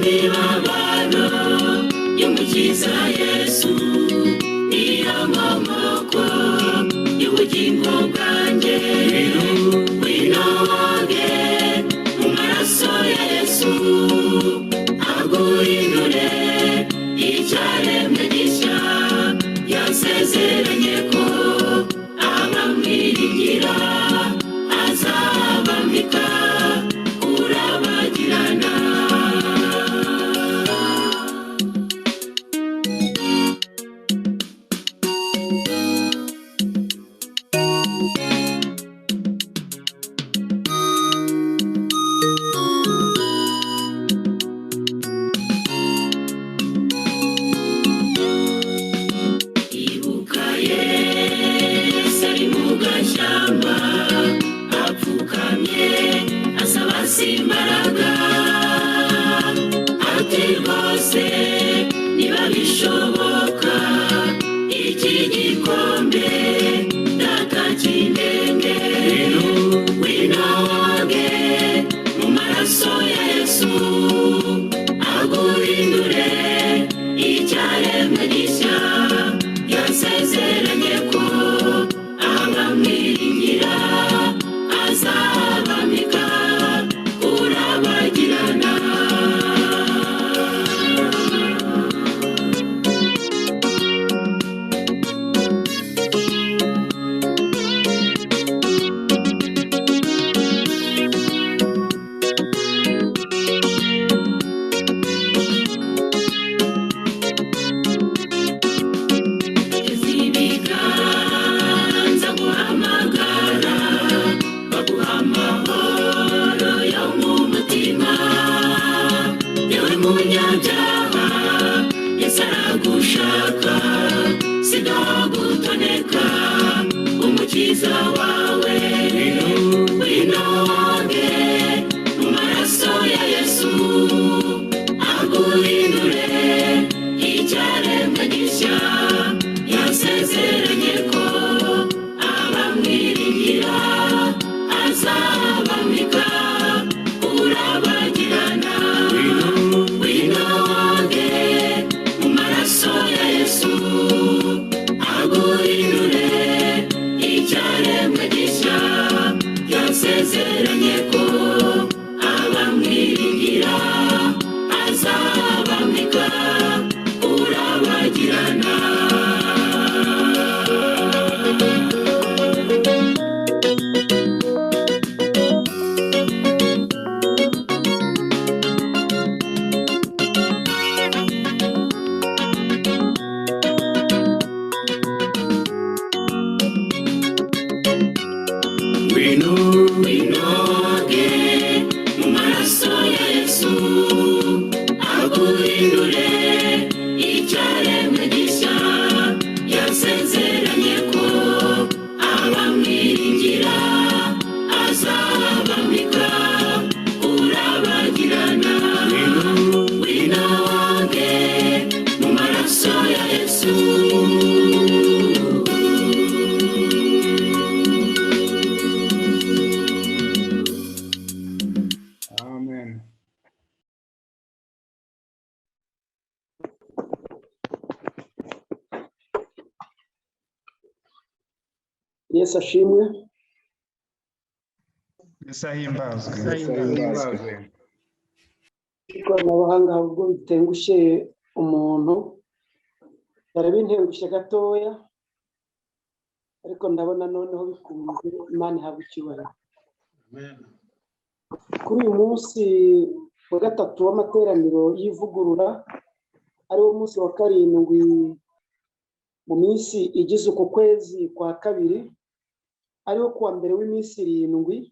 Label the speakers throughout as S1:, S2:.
S1: imibabaro y'umukiza Yesu niyo nkomoko y'ubugingo bwanjye. Winoge mu maraso ya Yesu aguhindure icyaremwe gishya. Yasezeranye ko abamwiringira azabambika kurabagirana. Imbaraga ati rwose niba bishoboka iki gikombe ndakakindenge. Winoge mu maraso ya Yesu aguhindure icyaremwe gishya. Yasezeranye ko abamwiringira azabambika kurabagirana. Ibiganza guhamagara baguha amahoro yo mu mutima. Yewe munyabyaha Yesu aragushaka, siga gutoneka umukiza wawe. Winoge mu maraso ya Yesu aguhindure icyaremwe gishya. Yasezeranye ko abamwiringira azabambika kurabagirana. Winoge mu maraso ya Yesu aguhindure icyaremwe gishya. Yasezeranye ko abamwiringira azabambika kurabagirana. Winoge mu maraso ya Yesu aguhindure icyaremwe gishya. Yasezeranye ko abamwiringira azabambika kurabagirana. Winoge mu maraso ya Yesu.
S2: Yesu ashimwe.
S3: Yesu ahimbazwe.
S2: Ikoranabuhanga ubwo bitengushye umuntu yarabintengushye gatoya, ariko ndabona noneho bikunze. Imana ihabwe icyubahiro. Kuri uyu munsi wa gatatu w'amateraniro y'ivugurura, ari wo munsi wa karindwi mu minsi igize uko kwezi kwa kabiri, ariwo kuwa mbere w'iminsi 7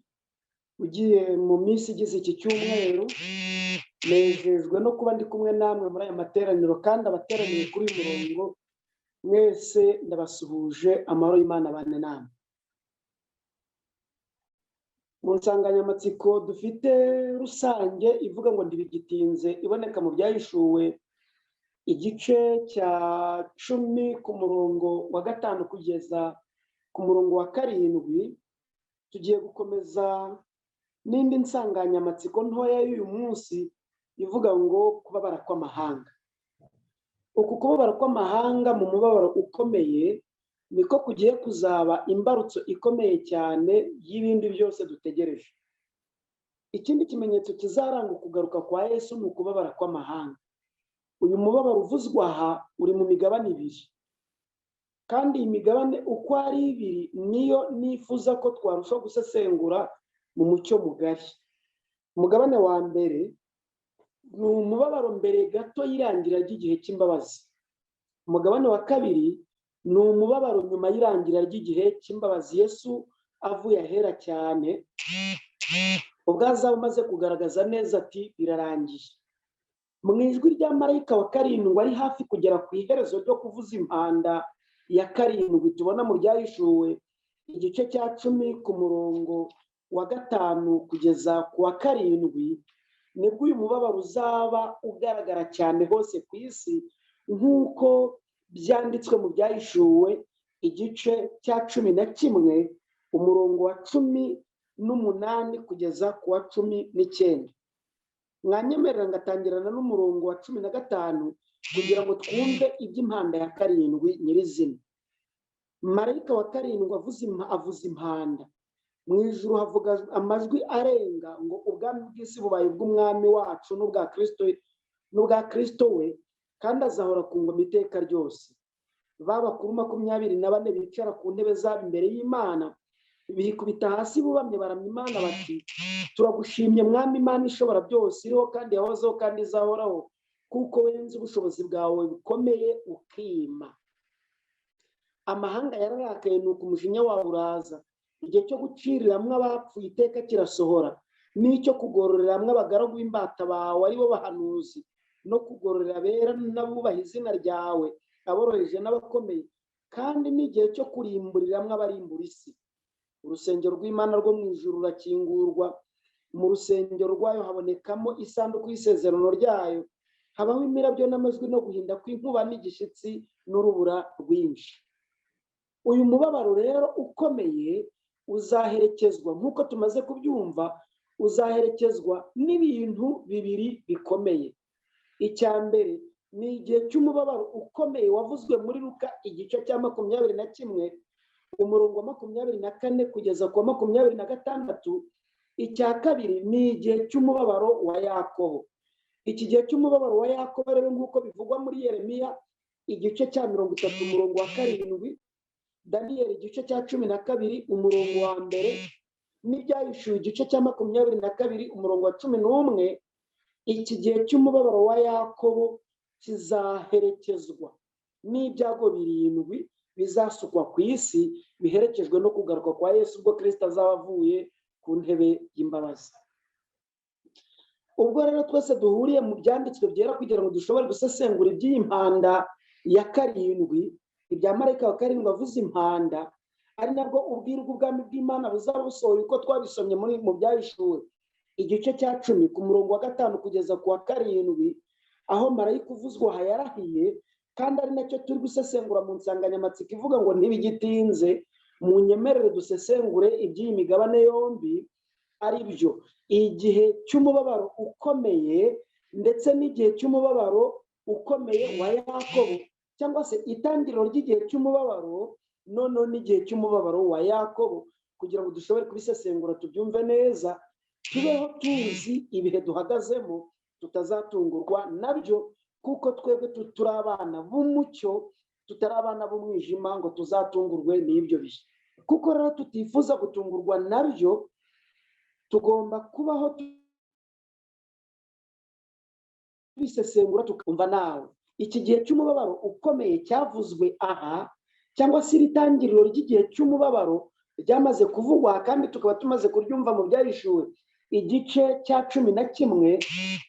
S2: ugiye mu minsi igize iki cyumweru. Nejejwe no kuba ndi kumwe namwe muri aya materaniro, kandi abateraniye kuri uyu murongo mwese ndabasuhuje. Amahoro y'Imana abane namwe. Mu nsanganyamatsiko dufite rusange ivuga ngo ndibigitinze, iboneka mu byahishuwe igice cya 10 ku murongo wa 5 kugeza ku murongo wa 7. Tugiye gukomeza n'indi nsanganyamatsiko ntoya y'uyu munsi ivuga ngo kubabara kw'amahanga. Uku kubabara kw'amahanga mu mubabaro ukomeye niko kugiye kuzaba imbarutso ikomeye cyane y'ibindi byose dutegereje. Ikindi kimenyetso kizaranga ukugaruka kwa Yesu ni ukubabara kw'amahanga. Uyu mubabaro uvuzwa aha uri mu migabane ibiri, kandi iyi migabane uko ari ibiri niyo nifuza ko twarushaho gusesengura mu mucyo mugari. Umugabane wa mbere ni umubabaro mbere gato y'irangira ry'igihe cy'imbabazi. Umugabane wa kabiri ni umubabaro nyuma y'irangira ry'igihe cy'imbabazi Yesu avuye ahera cyane, ubwo azaba amaze kugaragaza neza ati birarangiye. Mu ijwi rya marayika wa karindwi ari hafi kugera ku iherezo ryo kuvuza impanda ya karindwi tubona mu Byahishuwe igice cya 10 ku murongo wa 5 kugeza ku wa 7, nibwo uyu mubabaro uzaba ugaragara cyane hose ku isi, nk'uko byanditswe mu Byahishuwe igice cya 11 umurongo wa 18 kugeza ku wa 19. Mwanyemerera ngatangirana n'umurongo wa 15 kugira ngo twumve iby'impanda ya karindwi nyirizina. Marayika wa karindwi avuza impanda. Mu ijuru havuga amajwi arenga ngo ubwami bw'isi bubaye ubw'umwami wacu n'ubwa Kristo we, kandi azahora ku ngoma iteka ryose. Bakuru 24 bicara ku ntebe zabo imbere y'Imana bikubita hasi bubamye baramya Imana bati, turagushimye mwami Imana ishobora byose, iriho kandi yahozeho kandi izahoraho, kuko wenze ubushobozi bwawe bukomeye ukima. Amahanga yararakaye nuko umujinya wawe uraza. Igihe cyo guciriramwe abapfuye iteka kirasohora, n'icyo kugororeramwe abagaragu b'imbata bawe ari bo bahanuzi, no kugororera abera n'abubaha izina ryawe, aboroheje n'abakomeye, kandi n'igihe cyo kurimburiramwe abarimbura isi. Urusengero rw'Imana rwo mu ijuru rurakingurwa, mu rusengero rwayo habonekamo isanduku y'isezerano ryayo, habaho imirabyo n'amajwi no guhinda kw'inkuba n'igishyitsi n'urubura rwinshi. Uyu mubabaro rero ukomeye uzaherekezwa, nk'uko tumaze kubyumva, uzaherekezwa n'ibintu bibiri bikomeye. Icya mbere ni igihe cy'umubabaro ukomeye wavuzwe muri Luka igice cya 21 umurongo wa 24 kugeza ku wa 26. Icya kabiri ni igihe cy'umubabaro wa Yakobo. Iki gihe cy'umubabaro wa Yakobo rero nk'uko bivugwa muri Yeremiya igice cya 30 umurongo wa 7, Daniel igice cya 12 umurongo wa 1, n'Ibyahishuwe igice cya 22 umurongo wa 11. Iki gihe cy'umubabaro wa Yakobo kizaherekezwa n'ibyago 7 bizasukwa ku isi, biherekejwe no kugaruka kwa Yesu ubwo Kristo azaba avuye ku ntebe y'imbabazi. Ubwo rero twese duhuriye mu byanditswe byera kugira ngo dushobore gusesengura iby'iyi mpanda ya karindwi, ibya marayika wa karindwi avuza impanda, ari nabwo ubwiru bw'ubwami bw'Imana buzaba busohoye uko twabisomye mu Byahishuwe igice cya 10 ku murongo wa 5 kugeza ku wa 7, aho marayika uvuzwa aha yarahiye, kandi ari nacyo turi gusesengura mu nsanganyamatsiko ivuga ngo ntibigitinze, mu nyemerere dusesengure iby'iyi migabane yombi, ari byo igihe cy'umubabaro ukomeye ndetse n'igihe cy'umubabaro ukomeye wa Yakobo, cyangwa se itangiriro ry'igihe cy'umubabaro noneho n'igihe cy'umubabaro wa Yakobo, kugira ngo dushobore kubisesengura tubyumve neza, tubeho tuzi ibihe duhagazemo, tutazatungurwa nabyo, kuko twebwe turi abana b'umucyo, tutari abana b'umwijima ngo tuzatungurwe n'ibyo bihe. Kuko rero tutifuza gutungurwa nabyo, tugomba kubaho tubisesengura tukumva nawe. Iki gihe cy'umubabaro ukomeye cyavuzwe aha, cyangwa se itangiriro ry'igihe cy'umubabaro ryamaze kuvugwa, kandi tukaba tumaze kuryumva mu Byahishuwe igice cya 11.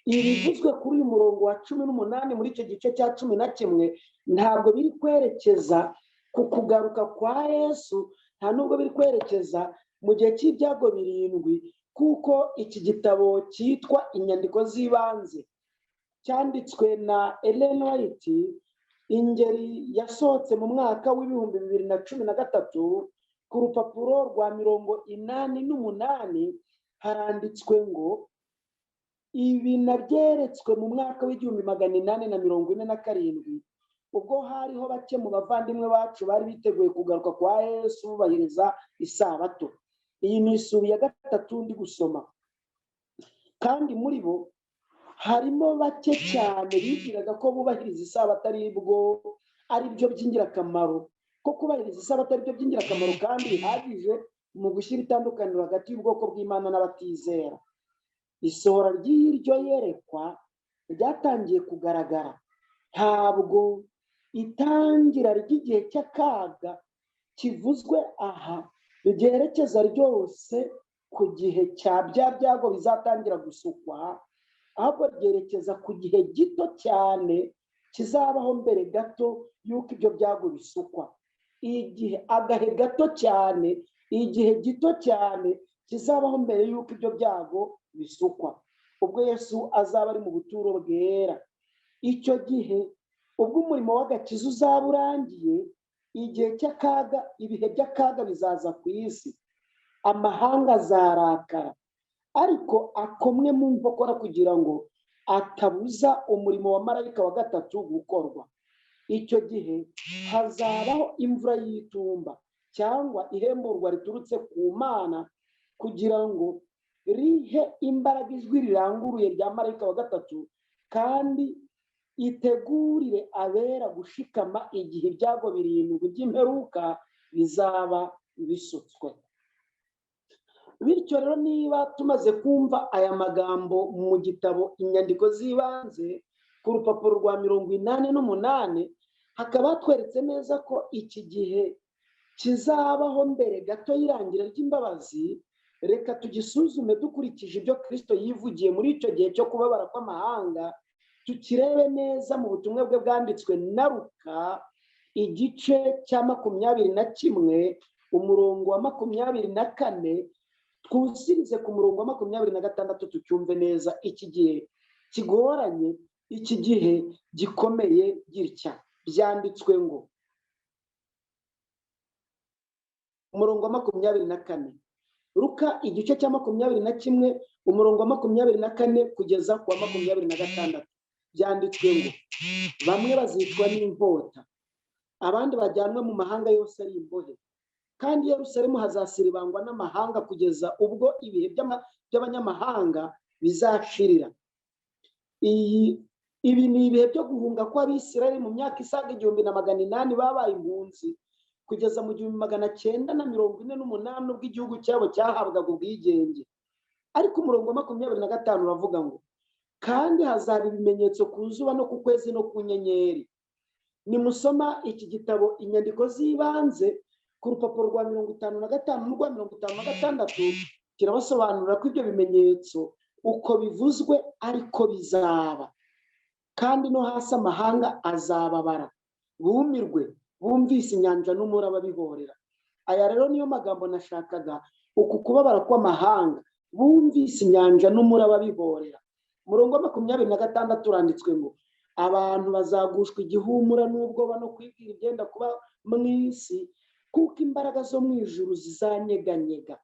S2: Ibivuzwe kuri uyu murongo wa 18 muri icyo gice cya 11 ntabwo biri kwerekeza ku kugaruka kwa Yesu, nta nubwo biri kwerekeza mu gihe cy'ibyago 7, kuko iki gitabo cyitwa inyandiko z'ibanze cyanditswe na Ellen White, ingeri yasohotse mu mwaka w'ibihumbi 2013, ku rupapuro rwa 88 haranditswe ngo ibi nabyeretswe mu mwaka w'1847 ubwo hariho bake mu bavandimwe bacu bari biteguye kugaruka kwa Yesu bubahiriza isabato. Iyi ni isubi ya gatatu ndi gusoma, kandi muri bo harimo bake cyane bibwiraga ko bubahiriza isabato ari byo by'ingirakamaro, ko kubahiriza isabato ari byo by'ingirakamaro kandi bihagije mu gushyira itandukaniro hagati y'ubwoko bw'Imana n'abatizera. Isohora ry'iryo yerekwa ryatangiye kugaragara. Ntabwo itangira ry'igihe cy'akaga kivuzwe aha ryerekeza ryose ku gihe cya bya byago bizatangira gusukwa, ahubwo ryerekeza ku gihe gito cyane kizabaho mbere gato y'uko ibyo byago bisukwa. Agahe gato cyane, igihe gito cyane kizabaho mbere y'uko ibyo byago bisukwa, ubwo Yesu azaba ari mu buturo bwera. Icyo gihe ubwo umurimo w'agakiza uzaba urangiye, igihe cy'akaga, ibihe by'akaga bizaza ku isi, amahanga azarakara ariko akomwe mu nkokora kugira ngo atabuza umurimo wa marayika wa gatatu gukorwa. Icyo gihe hazabaho imvura y'itumba cyangwa ihemburwa riturutse ku Mana kugira ngo rihe imbaraga ijwi riranguruye rya marayika wa gatatu, kandi itegurire abera gushikama igihe ibyago 7 by'imperuka bizaba bisutswe. Bityo rero niba tumaze kumva aya magambo mu gitabo inyandiko z'ibanze ku rupapuro rwa 88, hakaba hatweretse neza ko iki gihe kizabaho mbere gato y'irangira ry'imbabazi. Reka tugisuzume dukurikije ibyo Kristo yivugiye muri icyo gihe cyo kubabara kw'amahanga. Tukirebe neza mu butumwa bwe bwanditswe na Luka igice cya 21 umurongo wa 24, twusirize ku murongo wa 26 tucyumve neza. Iki gihe kigoranye, iki gihe gikomeye gitya, byanditswe ngo, umurongo wa 24, Luka igice cya 21 umurongo wa 24 kugeza ku wa 26, byanditswe ngo, bamwe bazicwa n'inkota, abandi bajyanwe mu mahanga yose ari imbohe, kandi i Yerusalemu hazasiribangwa n'amahanga kugeza ubwo ibihe by'abanyamahanga bizashirira. Ibi ni ibihe byo guhunga kw'Abisirayeli mu myaka isaga 1800 babaye impunzi kugeza mu 1948 ubwo igihugu cyabo cyahabwaga ubwigenge. Ariko umurongo wa 25 uravuga ngo, kandi hazaba ibimenyetso ku zuba no ku kwezi no ku nyenyeri. Nimusoma iki gitabo inyandiko z'ibanze ku rupapuro rwa 55 n'urwa 56, kirabasobanurira ko ibyo bimenyetso uko bivuzwe ariko bizaba, kandi no hasi amahanga azababara, bumirwe bumvise inyanja n'umuraba bihorera. Aya rero niyo magambo nashakaga, uku kubabara kw'amahanga, bumvise inyanja n'umuraba bihorera. Umurongo wa 26 uranditswe ngo, abantu bazagushwa igihumura n'ubwoba no kwibwira ibyenda kuba mu isi, kuko imbaraga zo mu ijuru zizanyeganyega.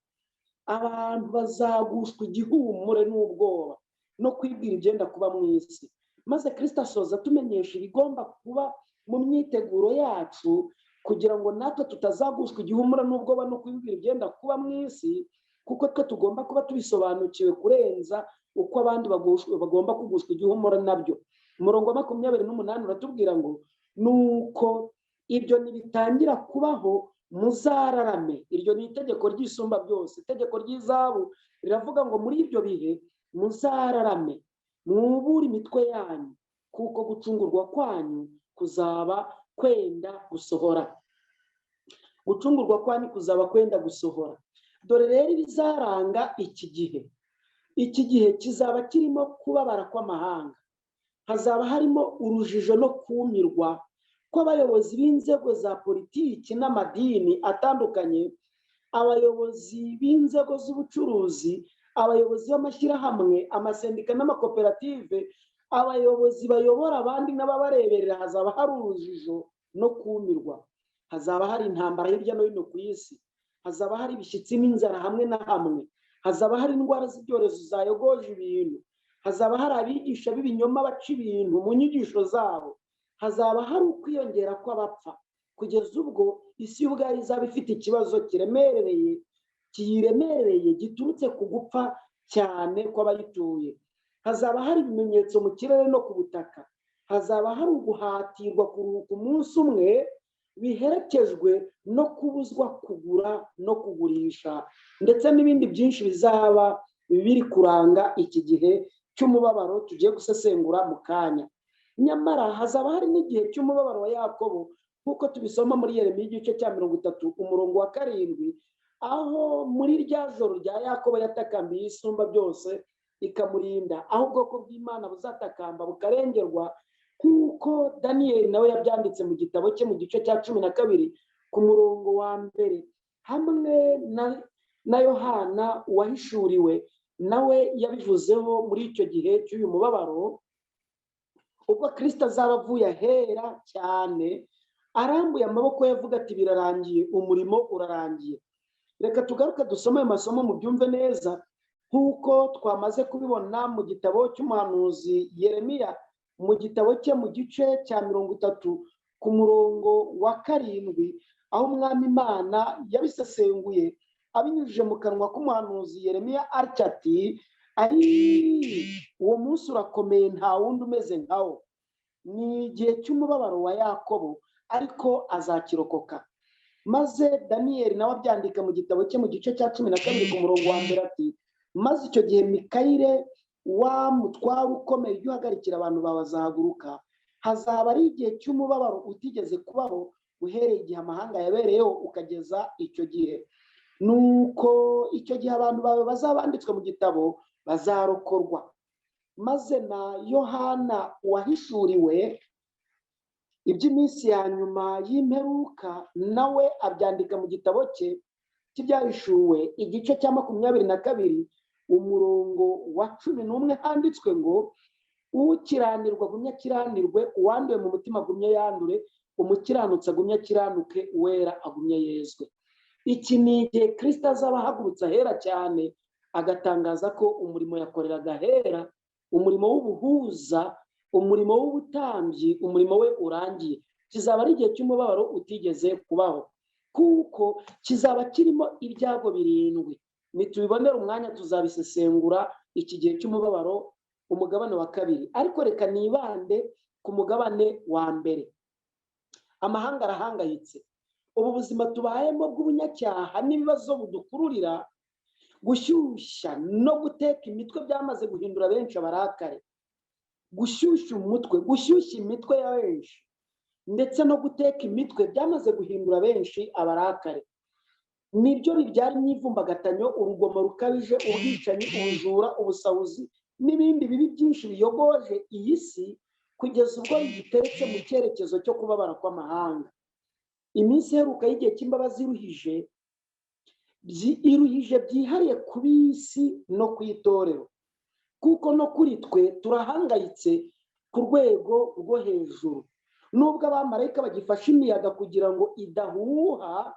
S2: Abantu bazagushwa igihumure n'ubwoba no kwibwira ibyenda kuba mu isi. Maze Kristo asoza tumenyesha ibigomba kuba mu myiteguro yacu kugira ngo natwe tutazagushwa igihumura n'ubwoba no kwibwira ibyenda kuba mu isi, kuko twe tugomba kuba tubisobanukiwe kurenza uko abandi bagomba kugushwa igihumura nabyo. Umurongo wa 28 uratubwira ngo, nuko ibyo nibitangira kubaho muzararame. Iryo ni itegeko ry'isumba byose, itegeko ry'izabu riravuga ngo muri ibyo bihe muzararame, mwubure imitwe yanyu, kuko gucungurwa kwanyu kuzaba kwenda gusohora. Gucungurwa kwanyu kuzaba kwenda gusohora. Dore rero ibizaranga iki gihe. Iki gihe kizaba kirimo kubabara kw'amahanga, hazaba harimo urujijo no kumirwa kw'abayobozi b'inzego za politiki n'amadini atandukanye, abayobozi b'inzego z'ubucuruzi, abayobozi b'amashyirahamwe, amasendika n'amakoperative, abayobozi bayobora abandi n'ababareberera. Hazaba hari urujijo no kumirwa, hazaba hari intambara hirya no hino ku isi, hazaba hari ibishyitsi n'inzara hamwe na hamwe, hazaba hari indwara z'ibyorezo zayogoje ibintu, hazaba hari abigisha b'ibinyoma baca ibintu mu nyigisho zabo, hazaba hari ukwiyongera kw'abapfa, kugeza ubwo isi ubwayo izaba ifite ikibazo kiyiremereye giturutse ku gupfa cyane kw'abayituye. Hazaba hari ibimenyetso mu kirere no ku butaka, hazaba hari uguhatirwa kuruhuka umunsi umwe biherekejwe no kubuzwa kugura no kugurisha, ndetse n'ibindi byinshi bizaba biri kuranga iki gihe cy'umubabaro tugiye gusesengura mu kanya. Nyamara hazaba hari n'igihe cy'umubabaro wa Yakobo nk'uko tubisoma muri Yeremiya igice cya 30 umurongo wa 7, aho muri rya joro rya Yakobo yatakambiye isumba byose ikamurinda, aho ubwoko bw'Imana buzatakamba bukarengerwa, nk'uko Daniyeli nawe yabyanditse mu gitabo cye mu gice cya 12 ku murongo wa 1, hamwe na Yohana wahishuriwe nawe yabivuzeho muri icyo gihe cy'uyu mubabaro, ubwo Kristo azaba avuye ahera cyane arambuye amaboko yavuga ati birarangiye, umurimo urarangiye. Reka tugaruke dusome ayo masomo mu byumve neza, nk'uko twamaze kubibona mu gitabo cy'umuhanuzi Yeremiya mu gitabo cye mu gice cya 30 ku murongo wa 7, aho umwami Imana yabisesenguye abinyujije mu kanwa k'umuhanuzi Yeremiya atya ati, uwo munsi urakomeye nta wundi umeze nkawo, ni igihe cy'umubabaro wa Yakobo ariko azakirokoka. Maze Daniyeli nawe abyandika mu gitabo cye mu gice cya 12 ku murongo wa 1 ati, maze icyo gihe Mikayire wa mutware ukomeye ujya uhagarikira abantu bawe azahaguruka, hazaba ari igihe cy'umubabaro utigeze kubaho uhereye igihe amahanga yabereyeho ukageza icyo gihe. Nuko icyo gihe abantu bawe bazaba banditswe mu gitabo bazarokorwa. Maze na Yohana wahishuriwe iby'iminsi ya nyuma y'imperuka nawe abyandika mu gitabo cye cy'ibyahishuwe igice cya 22 umurongo wa 11, handitswe ngo, ukiranirwa agumye akiranirwe, uwanduye mu mutima agumye yandure, umukiranutsi agumye akiranuke, uwera agumye yezwe. Iki ni igihe Kristo azaba ahagurutse ahera cyane agatangaza ko umurimo yakoreraga ahera, umurimo w'ubuhuza, umurimo w'ubutambyi, umurimo we urangiye. Kizaba ari igihe cy'umubabaro utigeze kubaho, kuko kizaba kirimo ibyago 7. Nitubibonera umwanya tuzabisesengura iki gihe cy'umubabaro umugabane wa 2, ariko reka nibande ku mugabane wa 1. Amahanga arahangayitse, ubu buzima tubayemo bw'ubunyacyaha n'ibibazo budukururira gushyushya no guteka imitwe byamaze guhindura benshi abarakare. Gushyushya umutwe, gushyushya imitwe ya benshi ndetse no guteka imitwe byamaze guhindura benshi abarakare. Nibyo bibyara imyivumbagatanyo, urugomo rukabije, ubwicanyi, ubujura, ubusahuzi n'ibindi bibi byinshi biyogoje iyi si, kugeza ubwo biteretse mu cyerekezo cyo kubabara kw'amahanga. Iminsi iheruka y'igihe cy'imbabazi iruhije byihariye ku bisi no ku itorero, kuko no kuri twe turahangayitse ku rwego rwo hejuru. Nubwo abamarayika bagifashe imiyaga kugira ngo idahuha,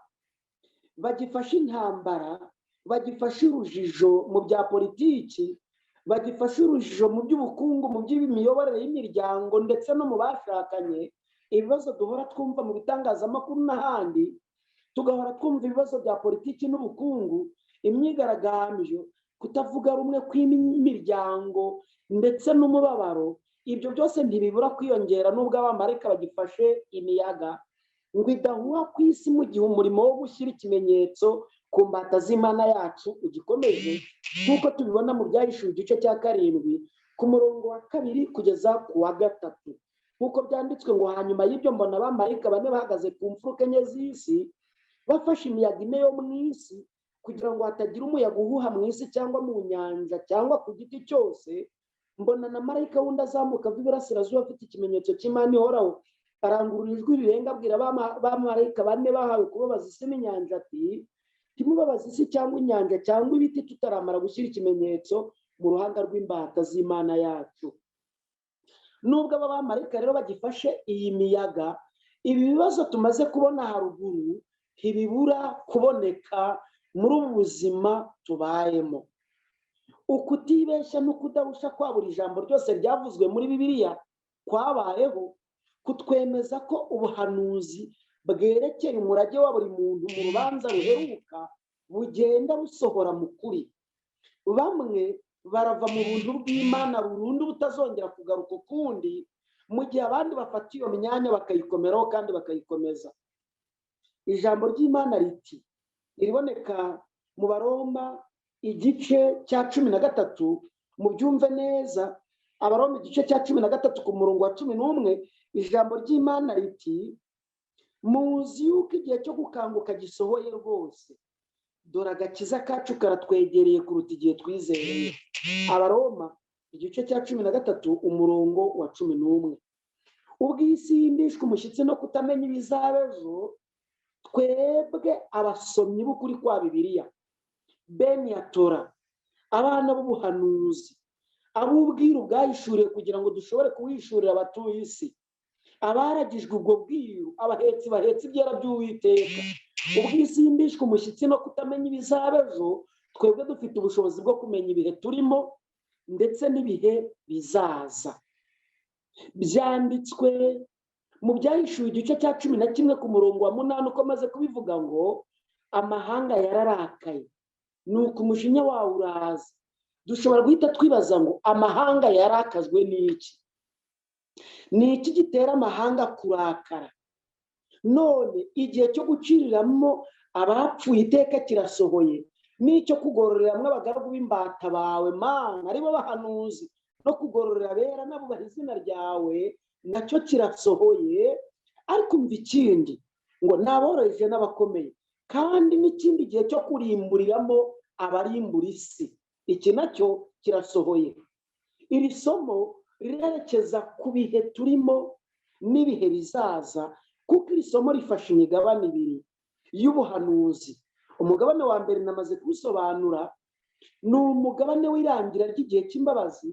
S2: bagifashe intambara, bagifashe urujijo mu bya politiki, bagifashe urujijo mu by'ubukungu, mu by'imiyoborere y'imiryango ndetse no mu bashakanye, ibibazo duhora twumva mu bitangazamakuru n'ahandi, tugahora twumva ibibazo bya politiki n'ubukungu, imyigaragambyo, kutavuga rumwe kw'imiryango ndetse n'umubabaro. Ibyo byose ntibibura kwiyongera nubwo abamarayika bagifashe imiyaga ngo idahuha ku isi, mu gihe umurimo wo gushyira ikimenyetso ku mbata z'Imana yacu ugikomeje, nk'uko tubibona mu byahishuwe igice cya 7 ku murongo wa 2 kugeza ku wa 3, nk'uko byanditswe ngo, hanyuma y'ibyo mbona abamarayika 4 bahagaze ku mfuruka enye z'isi, bafashe imiyaga 4 yo mu isi, kugira ngo hatagira umuyaga uhuha mu isi cyangwa mu nyanja cyangwa ku giti cyose. Mbona na marayika wundi azamuka ava iburasirazuba afite ikimenyetso cy'Imana ihoraho, arangurura ijwi rirenga abwira abamarayika 4 bahawe kubabaza isi n'inyanja ati, ntimubabaze isi cyangwa inyanja cyangwa ibiti tutaramara gushyira ikimenyetso mu ruhanga rw'imbata z'Imana yacu. Nubwo aba bamarayika rero bagifashe iyi miyaga, ibi bibazo tumaze kubona haruguru ntibibura kuboneka muri ubu buzima tubayemo. ukutibeshya no kudahusha kwa buri jambo ryose ryavuzwe muri Bibiliya kwabayeho kutwemeza ko ubuhanuzi bwerekeye umurage wa buri muntu mu rubanza ruheruka bugenda busohora mu kuri. Bamwe barava mu buntu bw'Imana burundu butazongera kugaruka ukundi, mu gihe abandi bafata iyo myanya bakayikomeraho kandi bakayikomeza. Ijambo ry'Imana riboneka mu Baroma igice cya 13, mubyumve neza. Abaroma igice cya 13 ku murongo wa 11, ijambo ry'Imana riti, muzi yuko igihe cyo gukanguka gisohoye rwose, dore agakiza kacu karatwegereye kuruta igihe twizeye. Abaroma igice cya 13 umurongo wa 11. Ubwo isi yindishwa umushyitsi no kutamenya ibizaba ejo, twebwe abasomyi b'ukuri kwa Bibiliya, bene ya Tora, abana b'ubuhanuzi, ab'ubwiru bwahishuriwe kugira ngo dushobore kuwishurira abatuye isi, abaragijwe ubwo bwiru, abahetsi bahetse ibyera by'Uwiteka. Ubwo isi yindishwa umushyitsi no kutamenya ibizaba ejo, twebwe dufite ubushobozi bwo kumenya ibihe turimo ndetse n'ibihe bizaza. Byanditswe mu Byahishuwe igice cya 11 ku murongo wa 8 ukomaze kubivuga ngo, amahanga yararakaye nuko umujinya wawo uraza. Dushobora guhita twibaza ngo amahanga yarakazwe n'iki? Ni iki gitera amahanga kurakara? None igihe cyo guciriramo abapfuye iteka kirasohoye, n'icyo kugororeramwe abagaragu b'imbata bawe Mana aribo bahanuzi, no kugororera abera n'abubaha izina ryawe nacyo kirasohoye. Ariko umva ikindi, ngo naboroheje n'abakomeye, kandi n'ikindi gihe cyo kurimburiramo abarimbura isi, iki nacyo kirasohoye. Iri somo rirerekeza ku bihe turimo n'ibihe bizaza, kuko iri somo rifashe imigabane ibiri y'ubuhanuzi. Umugabane wa mbere namaze kubisobanura, ni umugabane w'irangira ry'igihe cy'imbabazi.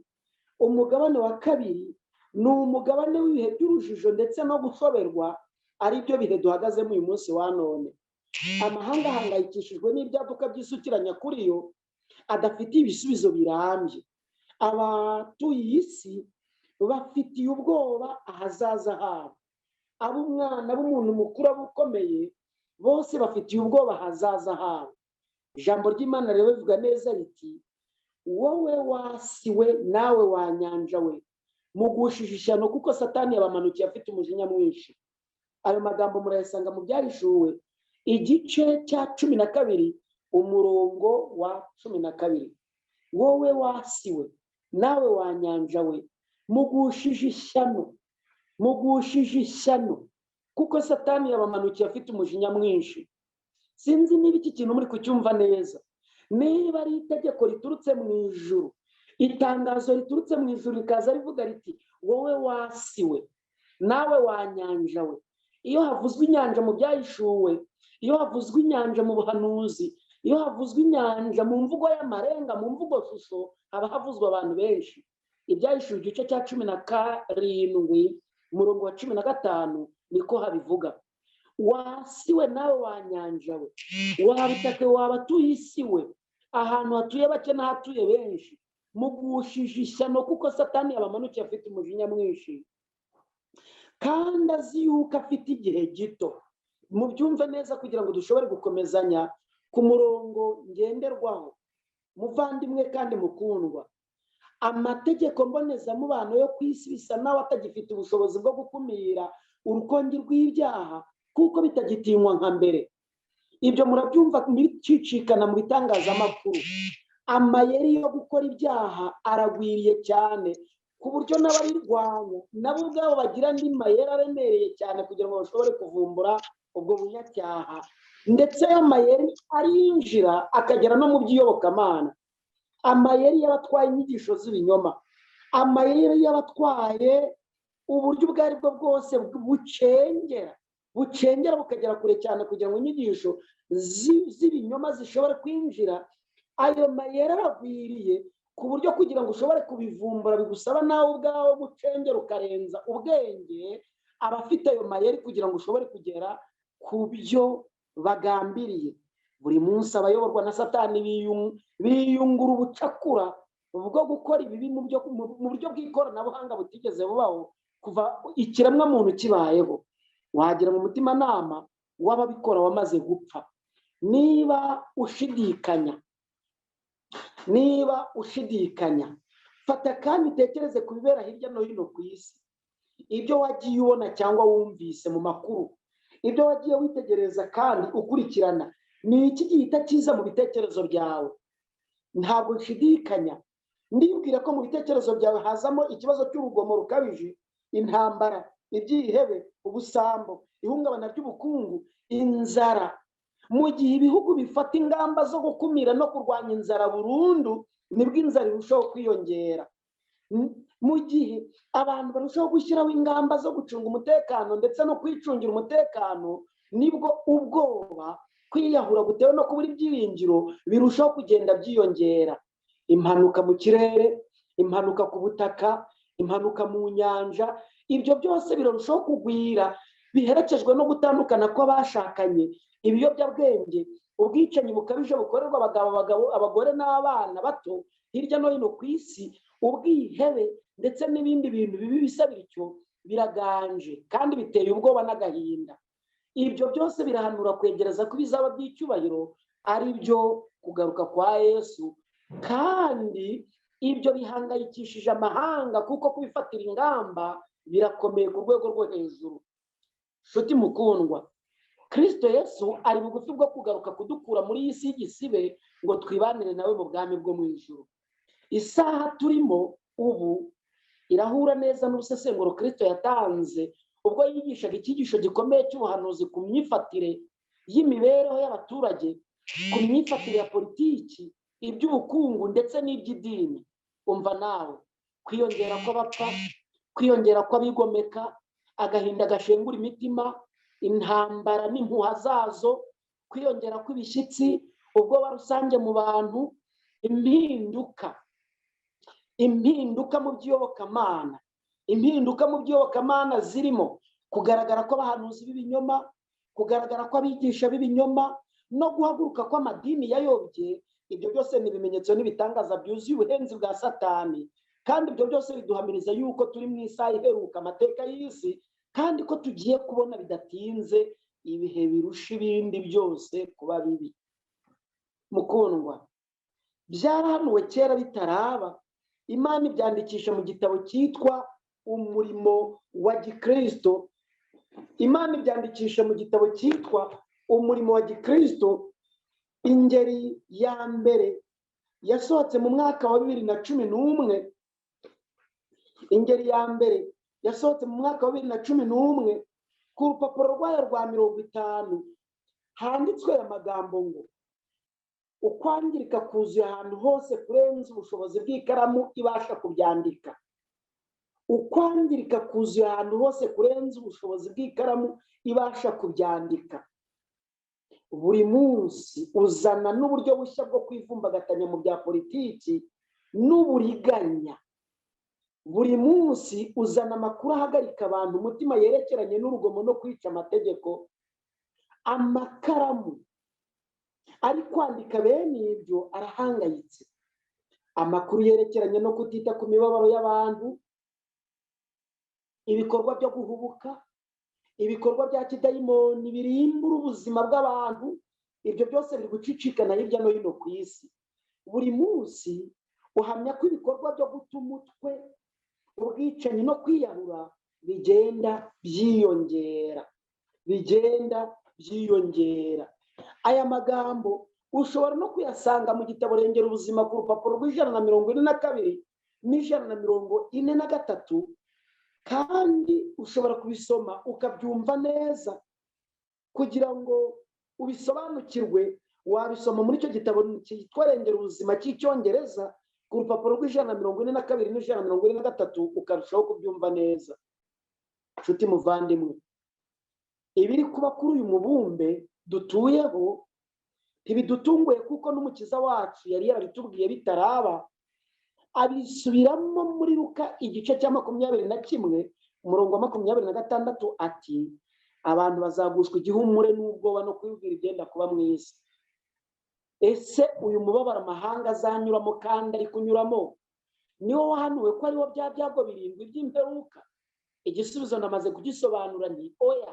S2: Umugabane wa kabiri ni umugabane w'ibihe by'urujijo ndetse no gusoberwa, ari byo bihe duhagazemo uyu munsi wa none. Amahanga ahangayikishijwe n'ibyaduka byisukiranya kuri yo, adafitiye ibisubizo birambye. Abatuye isi bafitiye ubwoba ahazaza habo. Ab'umwana b'umuntu mukuru abukomeye bose bafitiye ubwoba ahazaza habo. Ijambo ry'Imana rero rivuga neza riti, wowe wasiwe nawe wa nyanja we, mugushije ishyano kuko Satani yabamanukiye afite umujinya mwinshi. Ayo magambo murayasanga mu Byahishuwe igice cya 12 umurongo wa 12. Wowe wasiwe nawe wa nyanja we, mugushije ishyano, mugushije ishyano kuko Satani yabamanukiye afite umujinya mwinshi. Sinzi niba iki kintu muri kucyumva neza. Niba ari itegeko riturutse mu ijuru, itangazo riturutse mu ijuru rikaza rivuga riti, wowe wasiwe nawe wa nyanja we. Iyo havuzwe inyanja mu Byahishuwe, iyo havuzwe inyanja mu buhanuzi, iyo havuzwe inyanja mu mvugo y'amarenga, mu mvugo shusho, haba havuzwe abantu benshi. Ibyahishuwe igice cya 17 umurongo wa 15 niko habivuga. Wasiwe nawe wa nyanja we, wabutake wabatuye isi we, ahantu hatuye bake n'ahatuye benshi, mugushije ishyano kuko Satani yabamanukiye afite umujinya mwinshi, kandi azi yuko afite igihe gito. Mubyumve neza kugira ngo dushobore gukomezanya ku murongo ngenderwaho. Muvandimwe kandi mukundwa, amategeko mbonezamubano yo ku isi bisa naho atagifite ubushobozi bwo gukumira urukongi rw'ibyaha kuko bitagitinywa nka mbere. Ibyo murabyumva bicicikana mu bitangazamakuru. Amayeri yo gukora ibyaha aragwiriye cyane ku buryo n'abarirwanya nabo ubwabo bagira andi mayeri aremereye cyane kugira ngo bashobore kuvumbura ubwo bunyacyaha, ndetse amayeri arinjira akagera no mu by'iyobokamana. Amayeri y'abatwaye inyigisho z'ibinyoma, amayeri y'abatwaye uburyo ubwo ari bwo bwose bucengera bukagera kure cyane kugira ngo inyigisho z'ibinyoma zishobore kwinjira. Ayo mayeri aragwiriye ku buryo kugira ngo ushobore kubivumbura bigusaba nawe ubwawe gucengera ukarenza ubwenge abafite ayo mayeri kugira ngo ushobore kugera ku byo bagambiriye. Buri munsi abayoborwa na Satani biyungura ubucakura ubwo gukora ibibi mu buryo bw'ikoranabuhanga butigeze bubaho kuva ikiremwa muntu kibayeho. Wagira mu mutimanama w'ababikora wamaze gupfa. Niba ushidikanya fata kandi utekereze ku bibera hirya no hino ku isi, ibyo wagiye ubona cyangwa wumvise mu makuru, ibyo wagiye witegereza kandi ukurikirana. Ni iki gihita kiza mu bitekerezo byawe? Ntabwo nshidikanya ndibwira ko mu bitekerezo byawe hazamo ikibazo cy'urugomo rukabije, intambara, ibyihebe, ubusambo, ihungabana ry'ubukungu, inzara. Mu gihe ibihugu bifata ingamba zo gukumira no kurwanya inzara burundu, nibwo inzara irushaho kwiyongera. Mu gihe abantu barushaho gushyiraho ingamba zo gucunga umutekano ndetse no kwicungira umutekano, nibwo ubwoba, kwiyahura gutewe no kubura ibyiringiro birushaho kugenda byiyongera. Impanuka mu kirere, impanuka ku butaka, impanuka mu nyanja, ibyo byose birarushaho kugwira, biherekejwe no gutandukana kw'abashakanye, ibiyobyabwenge, ubwicanyi bukabije bukorerwa abagabo, abagore n'abana bato hirya no hino ku isi, ubwihebe ndetse n'ibindi bintu bibi bisa bityo biraganje kandi biteye ubwoba n'agahinda. Ibyo byose birahanura kwegereza ko bizaba by'icyubahiro, ari byo kugaruka kwa Yesu, kandi ibyo bihangayikishije amahanga kuko kubifatira ingamba birakomeye ku rwego rwo hejuru. Nshuti mukundwa, Kristo Yesu ari bugufi bwo kugaruka kudukura muri iyi si y'igisibe ngo twibanire nawe mu bwami bwo mu ijuru. Isaha turimo ubu irahura neza n'urusesenguro Kristo yatanze ubwo yigishaga icyigisho gikomeye cy'ubuhanuzi ku myifatire y'imibereho y'abaturage, ku myifatire ya politiki, iby'ubukungu ndetse n'iby'idini. Umva nawe, kwiyongera kw'abapfa, kwiyongera kw'abigomeka, agahinda gashengura imitima, intambara n'impuha zazo, kwiyongera kw'ibishyitsi, ubwoba rusange mu bantu, impinduka mu by'iyobokamana, impinduka mu by'iyobokamana zirimo kugaragara kw'abahanuzi b'ibinyoma, kugaragara kw'abigisha b'ibinyoma no guhaguruka kw'amadini yayobye. Ibyo byose ni ibimenyetso n'ibitangaza byuzuye ubuhenzi bwa Satani, kandi ibyo byose biduhamiriza yuko turi mu isaha iheruka amateka y'isi, kandi ko tugiye kubona bidatinze ibihe birusha ibindi byose kuba bibi. Mukundwa, byarahanuwe kera bitaraba. Imana ibyandikisha mu gitabo cyitwa Umurimo wa Gikristo. Imana ibyandikisha mu gitabo cyitwa Umurimo wa Gikristo. Ingeri ya mbere yasohotse mu mwaka wa 2011. Ingeri ya mbere yasohotse mu mwaka wa 2011. Ku rupapuro rwayo rwa 50 handitswe amagambo ngo ukwangirika kuzuye ahantu hose kurenza ubushobozi bw'ikaramu ibasha kubyandika. Ukwangirika kuzuye ahantu hose kurenza ubushobozi bw'ikaramu ibasha kubyandika. Buri munsi uzana n'uburyo bushya bwo kwivumbagatanya mu bya politiki n'uburiganya. Buri munsi uzana amakuru ahagarika abantu umutima yerekeranye n'urugomo no kwica amategeko. Amakaramu ari kwandika bene ibyo arahangayitse. Amakuru yerekeranye no kutita ku mibabaro y'abantu, ibikorwa byo guhubuka, ibikorwa bya kidayimoni birimbura ubuzima bw'abantu, ibyo byose biri gucicikana hirya no hino ku isi. Buri munsi uhamya ko ibikorwa byo guta umutwe, ubwicanyi no kwiyahura bigenda byiyongera. Aya magambo ushobora no kuyasanga mu gitabo Rengera Ubuzima ku rupapuro rw'142 n'143, kandi ushobora kubisoma ukabyumva neza. Kugira ngo ubisobanukirwe wabisoma muri icyo gitabo cyitwa Rengera Ubuzima cy'icyongereza ku rupapuro rw'142 n'143, ukarushaho kubyumva neza. Nshuti muvandimwe, ibiri kuba kuri uyu mubumbe dutuyeho ntibidutunguye kuko n'umukiza wacu yari yarabitubwiye bitaraba. Abisubiramo muri Luka igice cya 21 umurongo wa 26 ati, abantu bazagushwa igihumure n'ubwoba no kwibwira ibyenda kuba mu isi. Ese uyu mubabaro amahanga azanyuramo kandi ari kunyuramo niwo wahanuwe ko ariwo bya byago birindwi by'imperuka? Igisubizo namaze kugisobanura nti oya.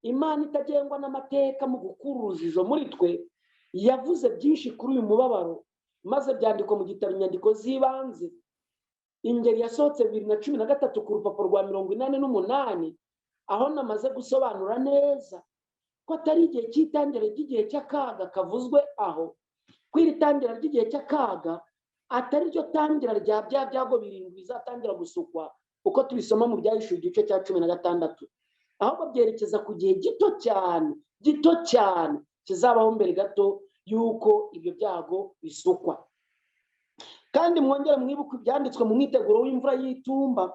S2: Imana itagengwa n'amateka mu gukura urujijo muri twe yavuze byinshi kuri uyu mubabaro, maze byandikwa mu gitabo inyandiko z'ibanze. Ingeri yasohotse 2013 ku rupapuro rwa 88, aho namaze gusobanura neza ko atari igihe cy'itangira ry'igihe cy'akaga kavuzwe aho, ko iri tangira ry'igihe cy'akaga atari ryo tangira rya bya byago birindwi bizatangira gusukwa uko tubisoma mu Byahishuwe igice cya 16, ahubwo byerekeza ku gihe gito cyane kizabaho mbere gato y'uko ibyo byago bisukwa. Kandi mwongere mwibuke ibyanditswe mu mwiteguro w'imvura y'itumba,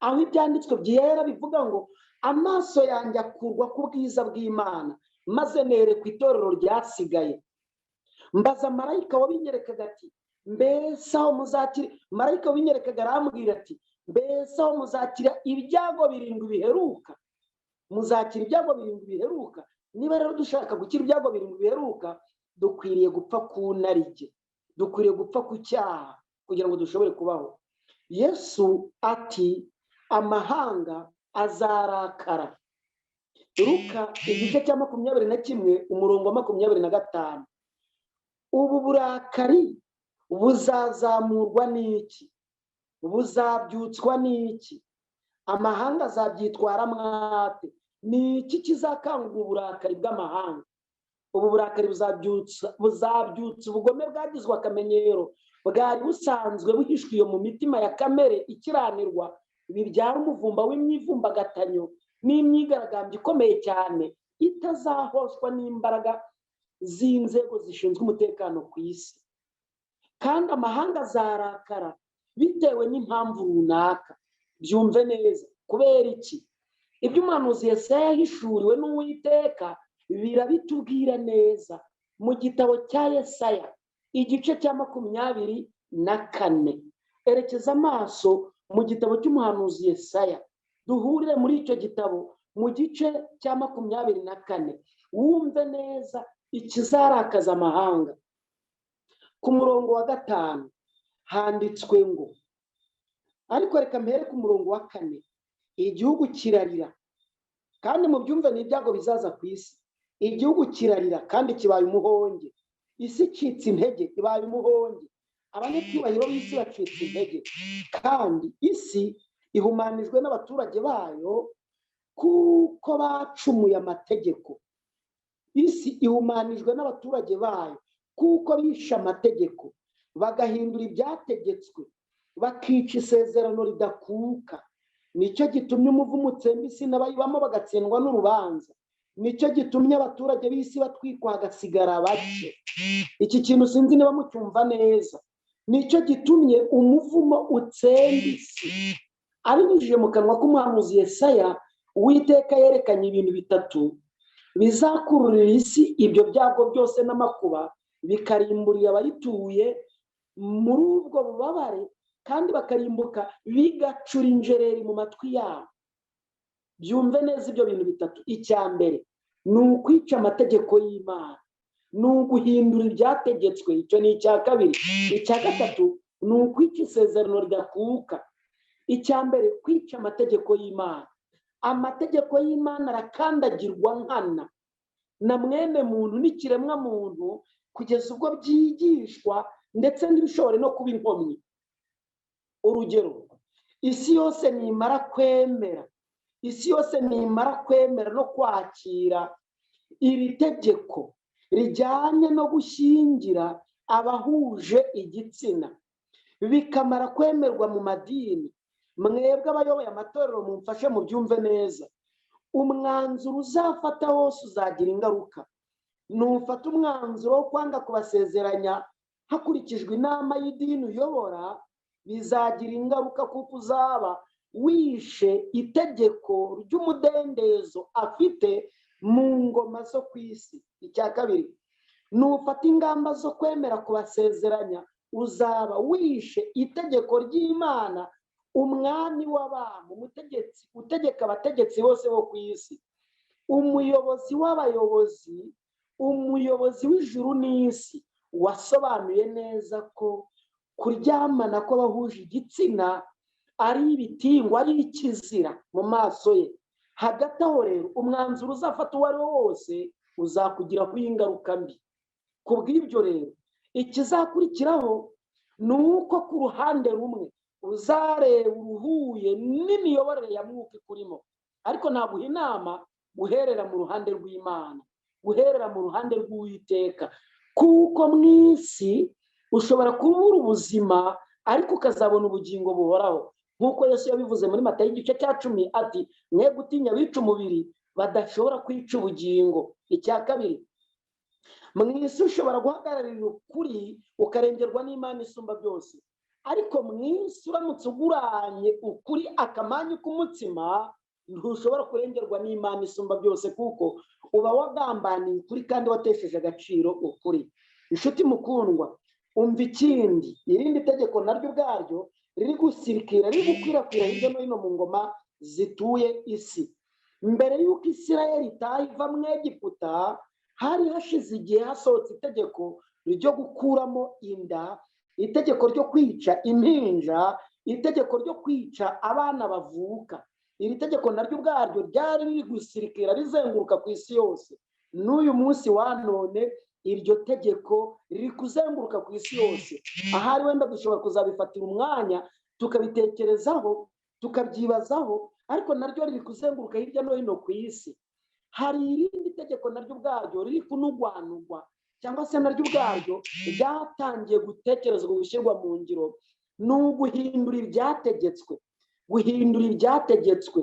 S2: aho ibyanditswe byera bivuga ngo amaso yanjye akurwa ku bwiza bw'Imana, maze nerekwa itorero ryasigaye. Mbaza marayika wabinyerekaga ati mbese aho muzakira, marayika wabinyerekaga arambwira ati mbese aho muzakira ibyago birindwi biheruka? Muzakira ibyago birindwi biheruka? Niba rero dushaka gukira ibyago birindwi biheruka, dukwiriye gupfa ku narijye, dukwiriye gupfa ku cyaha kugira ngo dushobore kubaho. Yesu ati amahanga azarakara. Luka igice cya 21 umurongo wa 25. Ubu burakari buzazamurwa n'iki? Buzabyutswa n'iki? Amahanga azabyitwara mwate? Ni iki kizakangura uburakari bw'amahanga? Ubu burakari buzabyutsa ubugome bwagizwe akamenyero, bwari busanzwe buhishwe iyo mu mitima ya kamere ikiranirwa, bibyara umuvumba w'imyivumbagatanyo n'imyigaragambyo ikomeye cyane itazahoshwa n'imbaraga z'inzego zishinzwe umutekano ku isi. Kandi amahanga azarakara bitewe n'impamvu runaka. Byumve neza. Kubera iki? Ibyo umuhanuzi Yesaya yahishuriwe n'Uwiteka birabitubwira neza mu gitabo cya Yesaya igice cya 24. Erekeza amaso mu gitabo cy'umuhanuzi Yesaya, duhurire muri icyo gitabo mu gice cya 24. Wumve neza ikizarakaza amahanga. Ku murongo wa 5 handitswe ngo, ariko reka mpere ku murongo wa 4, igihugu kirarira. Kandi mu byumve ni ibyago bizaza ku isi. Igihugu kirarira kandi kibaye umuhonge. Isi icitse intege, ibaye umuhonge. Abanyacyubahiro b'isi bacitse intege, kandi isi ihumanijwe n'abaturage bayo kuko bacumuye amategeko. Isi ihumanijwe n'abaturage bayo kuko bishe amategeko, bagahindura ibyategetswe, bakica isezerano ridakuka. Nicyo gitumye umuvumo utsemba isi n'abayibamo bagatsindwa n'urubanza. Nicyo gitumye abaturage b'isi batwikwa hagasigara bake. Iki kintu sinzi niba mucyumva neza. Nicyo gitumye umuvumo utsemba isi. Abinyujije mu kanwa k'umuhanuzi Yesaya, Uwiteka yerekanye ibintu bitatu bizakururira isi ibyo byago byose n'amakuba, bikarimburira abayituye muri ubwo bubabare, kandi bakarimbuka bigacura injereri mu matwi yabo. Byumve neza ibyo bintu bitatu. Icya mbere ni ukwica amategeko y'Imana, ni uguhindura ibyategetswe. Icyo ni icya kabiri. Icya gatatu ni ukwica isezerano ridakuka. Icya mbere, kwica amategeko y'Imana. Amategeko y'Imana arakandagirwa nkana na mwene muntu n'ikiremwa muntu kugeza ubwo byigishwa ndetse n'ibishobora no kuba inkomyi. Urugero, isi yose nimara kwemera no kwakira iri tegeko rijyanye no gushyingira abahuje igitsina, bikamara kwemerwa mu madini, mwebwe abayoboye amatorero mumfashe mu byumve neza, umwanzuro uzafata wose uzagira ingaruka. Nufata umwanzuro wo kwanga kubasezeranya hakurikijwe inama y'idini uyobora, bizagira ingaruka kuko uzaba wishe itegeko ry'umudendezo afite mu ngoma zo ku isi. Icya kabiri, nufata ingamba zo kwemera kubasezeranya, uzaba wishe itegeko ry'Imana, umwami w'abami, umutegetsi utegeka abategetsi bose bo ku isi, umuyobozi w'abayobozi, umuyobozi w'ijuru n'isi, wasobanuye neza ko kuryamana kw'abahuje igitsina ari ibitingwa, ari ikizira mu maso ye. Hagati aho rero umwanzuro uzafata uwo ari wo wose uzakugiraho ingaruka mbi. Ku bw'ibyo rero ikizakurikiraho ni uko ku ruhande rumwe uzareba uruhuye n'imiyoborere ya mwuka ikurimo, ariko naguha inama guherera mu ruhande rw'Imana, guherera mu ruhande rw'Uwiteka, kuko mu isi ushobora kubura ubuzima ariko ukazabona ubugingo buhoraho, nk'uko Yesu yabivuze muri Matayo igice cya 10 ati mwe gutinya bica umubiri badashobora kwica ubugingo. Icya kabiri, mu isi ushobora guhagararira ukuri ukarengerwa n'Imana isumba byose, ariko mu isi uramutse uguranye ukuri akamanyu k'umutsima ntushobora kurengerwa n'Imana isumba byose, kuko uba wagambaniye ukuri kandi watesheje agaciro ukuri. Inshuti mukundwa, umva ikindi, irindi tegeko naryo ubwaryo riri gusirikira, riri gukwirakwira hirya no hino mu ngoma zituye isi. Mbere y'uko Isirayeli itaha iva mu Egiputa, hari hashize igihe hasohotse itegeko ryo gukuramo inda, itegeko ryo kwica impinja, itegeko ryo kwica abana bavuka. Iri tegeko naryo ubwaryo ryari riri gusirikira rizenguruka ku isi yose. N'uyu munsi wa none iryo tegeko riri kuzenguruka ku isi yose. Ahari wenda dushobora kuzabifatira umwanya tukabitekerezaho tukabyibazaho, ariko naryo riri kuzenguruka hirya no hino ku isi. Hari irindi tegeko naryo ubwaryo riri kunugwanugwa, cyangwa se naryo ubwaryo ryatangiye gutekerezwa gushyirwa mu ngiro. Ni uguhindura ibyategetswe, guhindura ibyategetswe.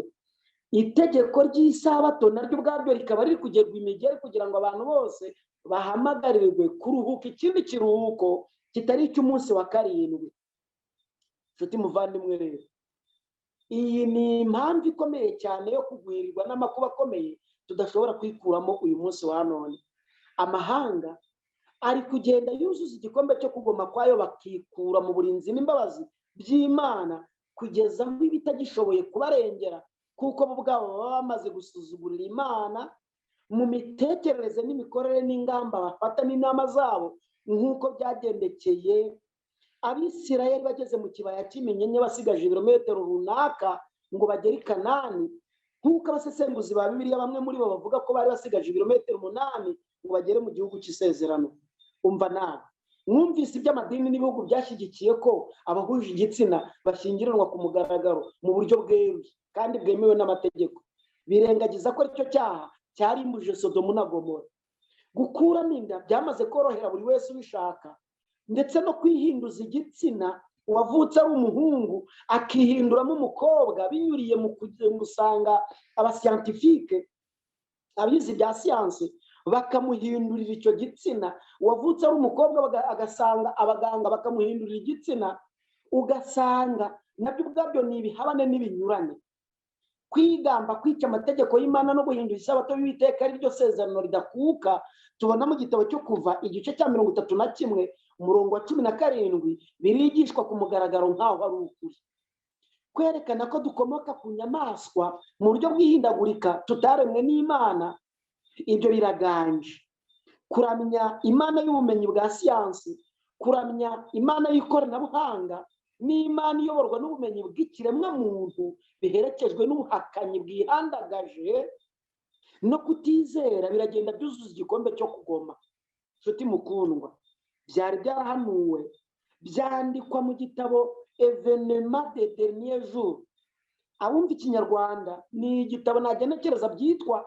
S2: Itegeko ry'isabato naryo ubwaryo rikaba riri kugerwa imigeri kugira ngo abantu bose bahamagarirwe kuruhuka ikindi kiruhuko kitari icy'umunsi wa karindwi. Nshuti muvandimwe rero, iyi ni impamvu ikomeye cyane yo kugwirirwa n'amakuba akomeye tudashobora kwikuramo uyu munsi wa none. Amahanga ari kugenda yuzuza igikombe cyo kugoma kwayo, bakikura mu burinzi n'imbabazi by'Imana kugeza aho ibitagishoboye kubarengera, kuko bo ubwabo baba bamaze gusuzugurira Imana mu mitekerereze n'imikorere n'ingamba bafata n'inama zabo, nk'uko byagendekeye Abisirayeli bageze mu kibaya cy'iminyenye basigaje ibirometero runaka ngo bagere i Kanani, nk'uko abasesenguzi ba Bibiliya bamwe muri bo bavuga ko bari basigaje ibirometero 8 ngo bagere mu gihugu cy'isezerano. Umva nawe, mwumvise iby'amadini n'ibihugu byashyigikiye ko abahuje igitsina bashyingiranwa ku mugaragaro mu buryo bweruye kandi bwemewe n'amategeko, birengagiza ko aricyo cyaha cyarimbuje Sodomu na Gomora. Gukuramo inda byamaze korohera buri wese ubishaka, ndetse no kwihinduza igitsina, uwavutse ari umuhungu akihinduramo umukobwa binyuriye mu gusanga abasiyantifike, abizi bya siyansi, bakamuhindurira icyo gitsina. Uwavutse ari umukobwa agasanga abaganga bakamuhindurira igitsina, ugasanga nabyo ubwabyo ni ibihabane n'ibinyurane. Kwigamba kwica amategeko y'Imana no guhindura isabato y'Uwiteka ari ryo sezerano ridakuka tubona mu gitabo cyo Kuva igice cya 31 umurongo wa 17 birigishwa ku mugaragaro nk'aho ari ukuri, kwerekana ko dukomoka ku nyamaswa mu buryo bw'ihindagurika tutaremwe n'Imana. Ibyo biraganje. Kuramya Imana y'ubumenyi bwa siyansi, kuramya Imana y'ikoranabuhanga n'Imana iyoborwa n'ubumenyi bw'ikiremwa muntu biherekejwe n'ubuhakanyi bwihandagaje no kutizera biragenda byuzuza igikombe cyo kugoma. Nshuti mukundwa, byari byarahanuwe, byandikwa mu gitabo Evenement des derniers jours. Abumva ikinyarwanda ni igitabo nagenekereza byitwa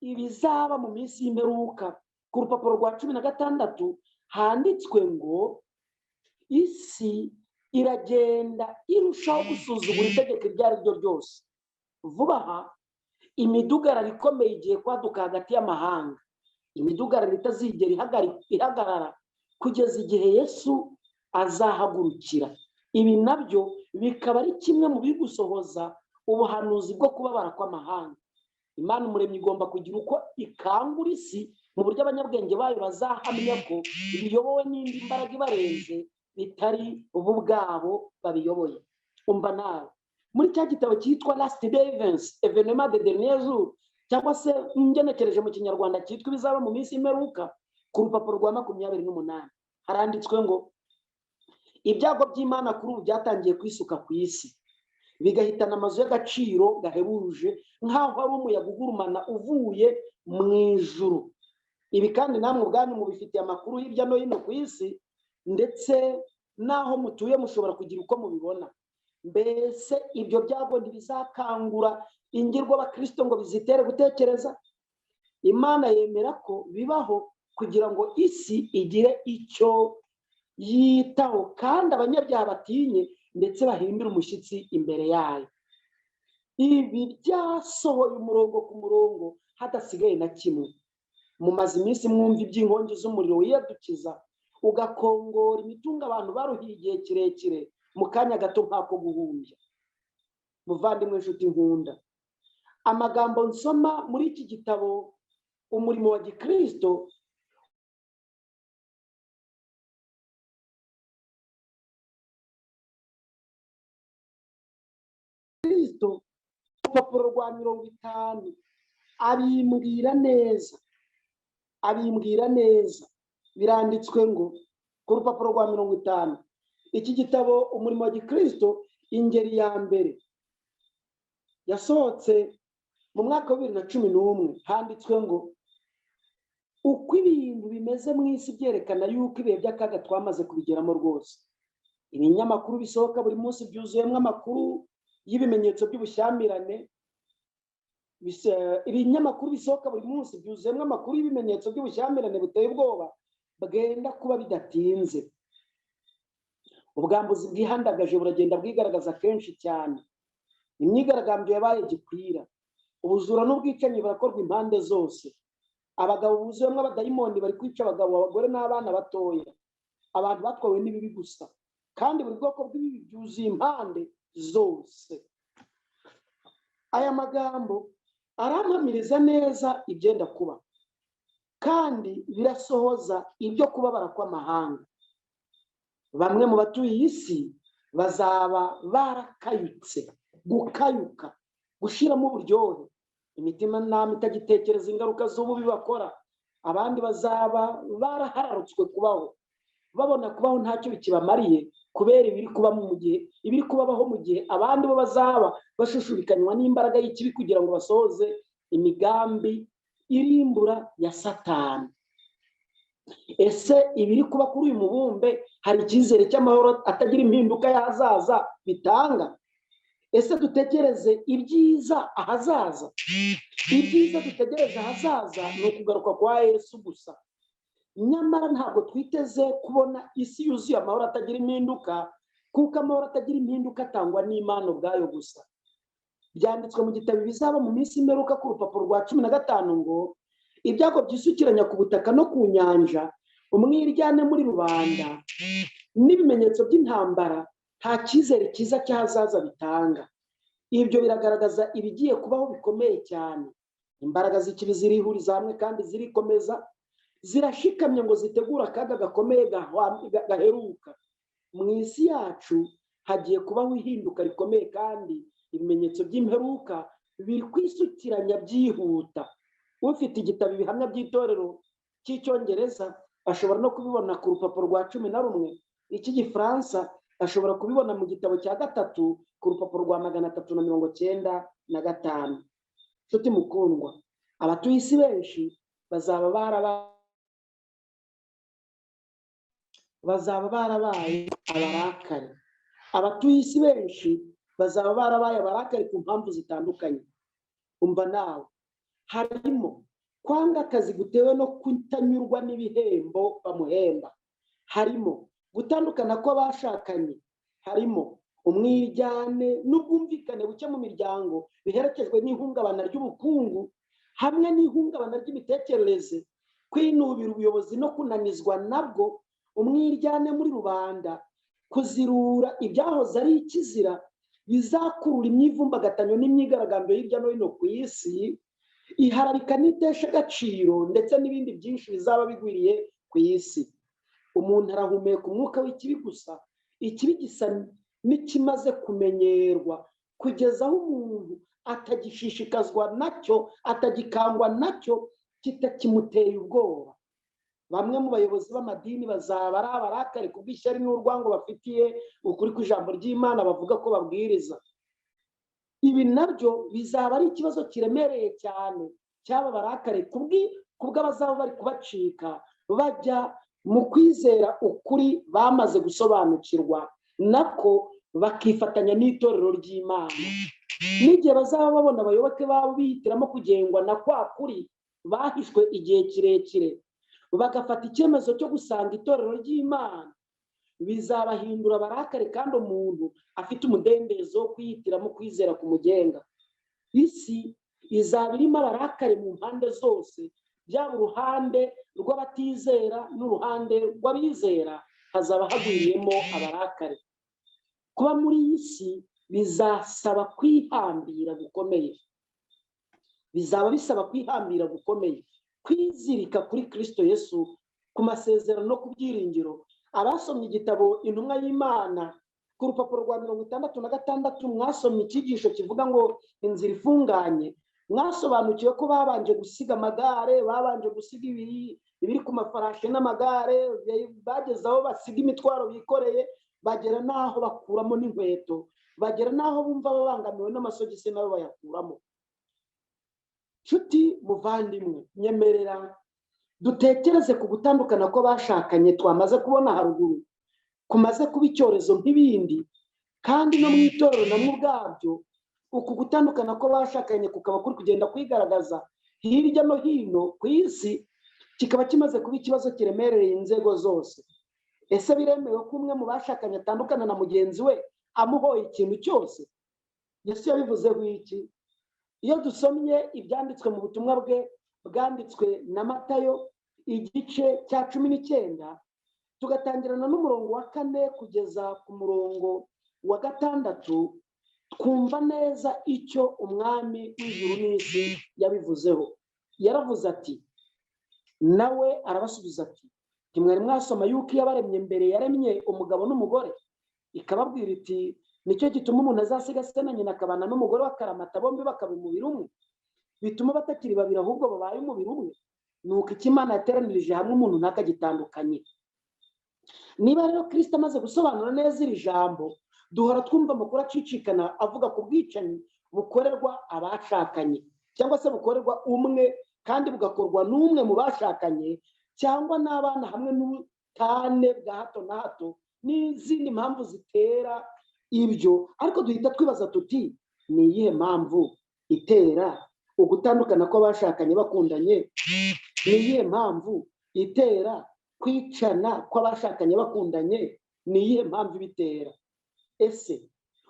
S2: ibizaba mu minsi y'imperuka. Ku rupapuro rwa 16 handitswe ngo isi iragenda irushaho gusuzugura itegeko iryo ari ryo ryose. Vuba aha imidugararo ikomeye igiye kwaduka hagati y'amahanga, imidugararo itazigera ihagarara kugeza igihe Yesu azahagurukira. Ibi nabyo bikaba ari kimwe mu biri gusohoza ubuhanuzi bwo kubabara kw'amahanga. Imana umuremyi igomba kugira uko ikangura isi mu buryo abanyabwenge bayo bazahamya ko biyobowe n'indi mbaraga ibarenze bitari ubu ubwabo babiyoboye. Umva nawe, muri cya gitabo cyitwa Last Day Events, Evenement des derniers jours, cyangwa se ngenekereje mu kinyarwanda cyitwa ibizaba mu minsi y'imperuka, ku rupapuro rwa 28 haranditswe ngo ibyago by'Imana kuri ubu byatangiye kwisuka ku isi, bigahitana amazu y'agaciro gahebuje nk'aho ari umuyaga ugurumana uvuye mu ijuru. Ibi kandi namwe ubwanyu mubifitiye amakuru hirya no hino ku isi, ndetse n'aho mutuye mushobora kugira uko mubibona. Mbese ibyo byago ntibizakangura ingirwa abakristo ngo bizitere gutekereza? Imana yemera ko bibaho kugira ngo isi igire icyo yitaho kandi abanyabyaha batinye ndetse bahindure umushyitsi imbere yayo. Ibi byasohoye umurongo ku murongo hadasigaye na kimwe. Mumaze iminsi mwumva iby'inkongi z'umuriro wiyadukiza ugakongora imitungo abantu baruhiye igihe kirekire mu kanya gato nk'ako guhumbya. Muvandimwe nshuti nkunda, amagambo nsoma muri iki gitabo Umurimo wa Gikristo urupapuro rwa 50 abimbwira neza biranditswe ngo ku rupapuro rwa 50 iki gitabo Umurimo wa Gikristo ingeri ya mbere yasohotse mu mwaka wa 2011 handitswe ngo uko ibintu bimeze mu isi byerekana yuko ibihe by'akaga twamaze kubigeramo rwose. Ibinyamakuru bisohoka buri munsi byuzuyemo amakuru y'ibimenyetso by'ubushyamirane. Ibinyamakuru bisohoka buri munsi byuzuyemo amakuru y'ibimenyetso by'ubushyamirane buteye ubwoba bwenda kuba bidatinze. Ubwambuzi bwihandagaje buragenda bwigaragaza kenshi cyane. Imyigaragambyo yabaye gikwira. Ubujura n'ubwicanyi burakorwa impande zose. Abagabo buzuyemo abadayimoni bari kwica abagabo, abagore n'abana batoya. Abantu batwawe n'ibibi gusa, kandi buri bwoko bw'ibibi byuzuye impande zose. Aya magambo arampamiriza neza ibyenda kuba, kandi birasohoza ibyo kubabara kw'amahanga. Bamwe mu batuye isi bazaba barakayutse, gukayuka, gushiramo uburyohe, imitima nama itagitekereza ingaruka z'ububi bakora. Abandi bazaba barahararutswe kubaho, babona kubaho ntacyo bikibamariye kubera ibiri kubabaho mu gihe abandi bo bazaba bashushubikanywa n'imbaraga y'ikibi kugira ngo basohoze imigambi irimbura ya Satani. Ese ibiri kuba kuri uyu mubumbe hari icyizere cy'amahoro atagira impinduka y'ahazaza bitanga? Ese dutekereze ibyiza ahazaza? Ibyiza dutegereze ahazaza ni ukugaruka kwa Yesu gusa. Nyamara ntabwo twiteze kubona isi yuzuye amahoro atagira impinduka, kuko amahoro atagira impinduka atangwa n'Imana ubwayo gusa. Byanditswe mu gitabo bizaba mu minsi imperuka ku rupapuro rwa 15 ngo ibyago byisukiranya ku butaka no ku nyanja, umwiryane muri rubanda n'ibimenyetso by'intambara nta cyizere cyiza cy'ahazaza bitanga. Ibyo biragaragaza ibigiye kubaho bikomeye cyane. Imbaraga z'ikibi zirihuriza hamwe kandi zirikomeza, zirashikamye ngo zitegura akaga gakomeye gaheruka. Mu isi yacu hagiye kubaho ihinduka rikomeye, kandi ibimenyetso by'imperuka biri kwisukiranya byihuta. Ufite igitabo ibihamya by'itorero cy'icyongereza ashobora no kubibona ku rupapuro rwa 11, icy'igifaransa ashobora kubibona mu gitabo cya 3 ku rupapuro rwa 395. Nshuti mukundwa, abatuye isi benshi bazaba barabaye abarakari. Abatuye isi benshi bazaba barabaye abarakari ku mpamvu zitandukanye. Umva nawe, harimo kwanga akazi gutewe no kutanyurwa n'ibihembo bamuhemba, harimo gutandukana kw'abashakanye, harimo umwiryane n'ubwumvikane buke mu miryango biherekejwe n'ihungabana ry'ubukungu hamwe n'ihungabana ry'imitekerereze, kwinubira ubuyobozi no kunanizwa nabwo, umwiryane muri rubanda, kuzirura ibyahoze ari ikizira bizakurura imyivumbagatanyo n'imyigaragambyo hirya no hino ku isi, iharabika n'itesha agaciro ndetse n'ibindi byinshi bizaba bigwiriye ku isi. Umuntu arahumeka umwuka w'ikibi gusa. Ikibi gisa n'ikimaze kumenyerwa kugeza aho umuntu atagishishikazwa nacyo, atagikangwa nacyo, kitakimuteye ubwoba. bamwe mu bayobozi b'amadini bazaba ari abarakare kubw'ishyari n'urwango bafitiye ukuri kw'ijambo ry'Imana bavuga ko babwiriza. Ibi nabyo bizaba ari ikibazo kiremereye cyane cy'aba barakare kubw'abazaba bari kubacika bajya mu kwizera ukuri bamaze gusobanukirwa, nako bakifatanya n'itorero ry'Imana. N'igihe bazaba babona abayoboke babo bihitiramo kugengwa na kwa kuri bahishwe igihe kirekire, bagafata icyemezo cyo gusanga itorero ry'Imana, bizabahindura abarakare kandi umuntu afite umudendezo wo kwihitiramo kwizera ku mugenga. Isi izaba irimo abarakare mu mpande zose, byaba uruhande rw'abatizera n'uruhande rw'abizera, hazaba hagwiriyemo abarakare. Kuba muri iyi si bizasaba kwihambira gukomeye, bizaba bisaba kwihambira gukomeye, kwizirika kuri Kristo Yesu, ku masezerano no ku byiringiro. Abasomye igitabo Intumwa y'Imana ku rupapuro rwa 66 mwasomye icyigisho kivuga ngo inzira ifunganye, mwasobanukiwe ko babanje gusiga amagare, babanje gusiga ibiri ku mafarashi n'amagare, bageze aho basiga imitwaro bikoreye, bagera n'aho bakuramo n'inkweto, bagera n'aho bumva babangamiwe n'amasogisi nabo bayakuramo. Nshuti muvandimwe, nyemerera dutekereze ku gutandukana ko bashakanye twamaze kubona haruguru, kumaze kuba icyorezo nk'ibindi, kandi no mu itorero namwe ubwabyo uku gutandukana ko bashakanye kukaba kuri kugenda kwigaragaza hirya no hino ku isi, kikaba kimaze kuba ikibazo kiremereye inzego zose. Ese biremewe ko umwe mu bashakanye atandukana na mugenzi we amuhoye ikintu cyose? Yesu yabivuzeho iki? Iyo dusomye ibyanditswe mu butumwa bwe bwanditswe na Matayo igice cya 19, tugatangirana n'umurongo wa 4 kugeza ku murongo wa 6, twumva neza icyo umwami w'ijuru n'isi yabivuzeho. Yaravuze ati, nawe arabasubiza ati, ntimwari mwasoma yuko iyabaremye mbere yaremye umugabo n'umugore, ikababwira iti nicyo gituma umuntu azasiga se na nyina akabana n'umugore w'akaramata, bombi bakaba umubiri umwe, bituma batakiri babiri ahubwo babaye umubiri umwe. Nuko icyo Imana yateranirije hamwe umuntu ntakagitandukanye. Niba rero Kristo amaze gusobanura neza iri jambo, duhora twumva amakuru acicikana avuga ku bwicanyi bukorerwa abashakanye, cyangwa se bukorerwa umwe kandi bugakorwa n'umwe mu bashakanye, cyangwa n'abana hamwe n'ubutane bwa hato na hato n'izindi mpamvu zitera ibyo. Ariko duhita twibaza tuti, ni iyihe mpamvu itera ugutandukana kw'abashakanye bakundanye? Ni iyihe mpamvu itera kwicana kw'abashakanye bakundanye? Ni iyihe mpamvu ibitera? Ese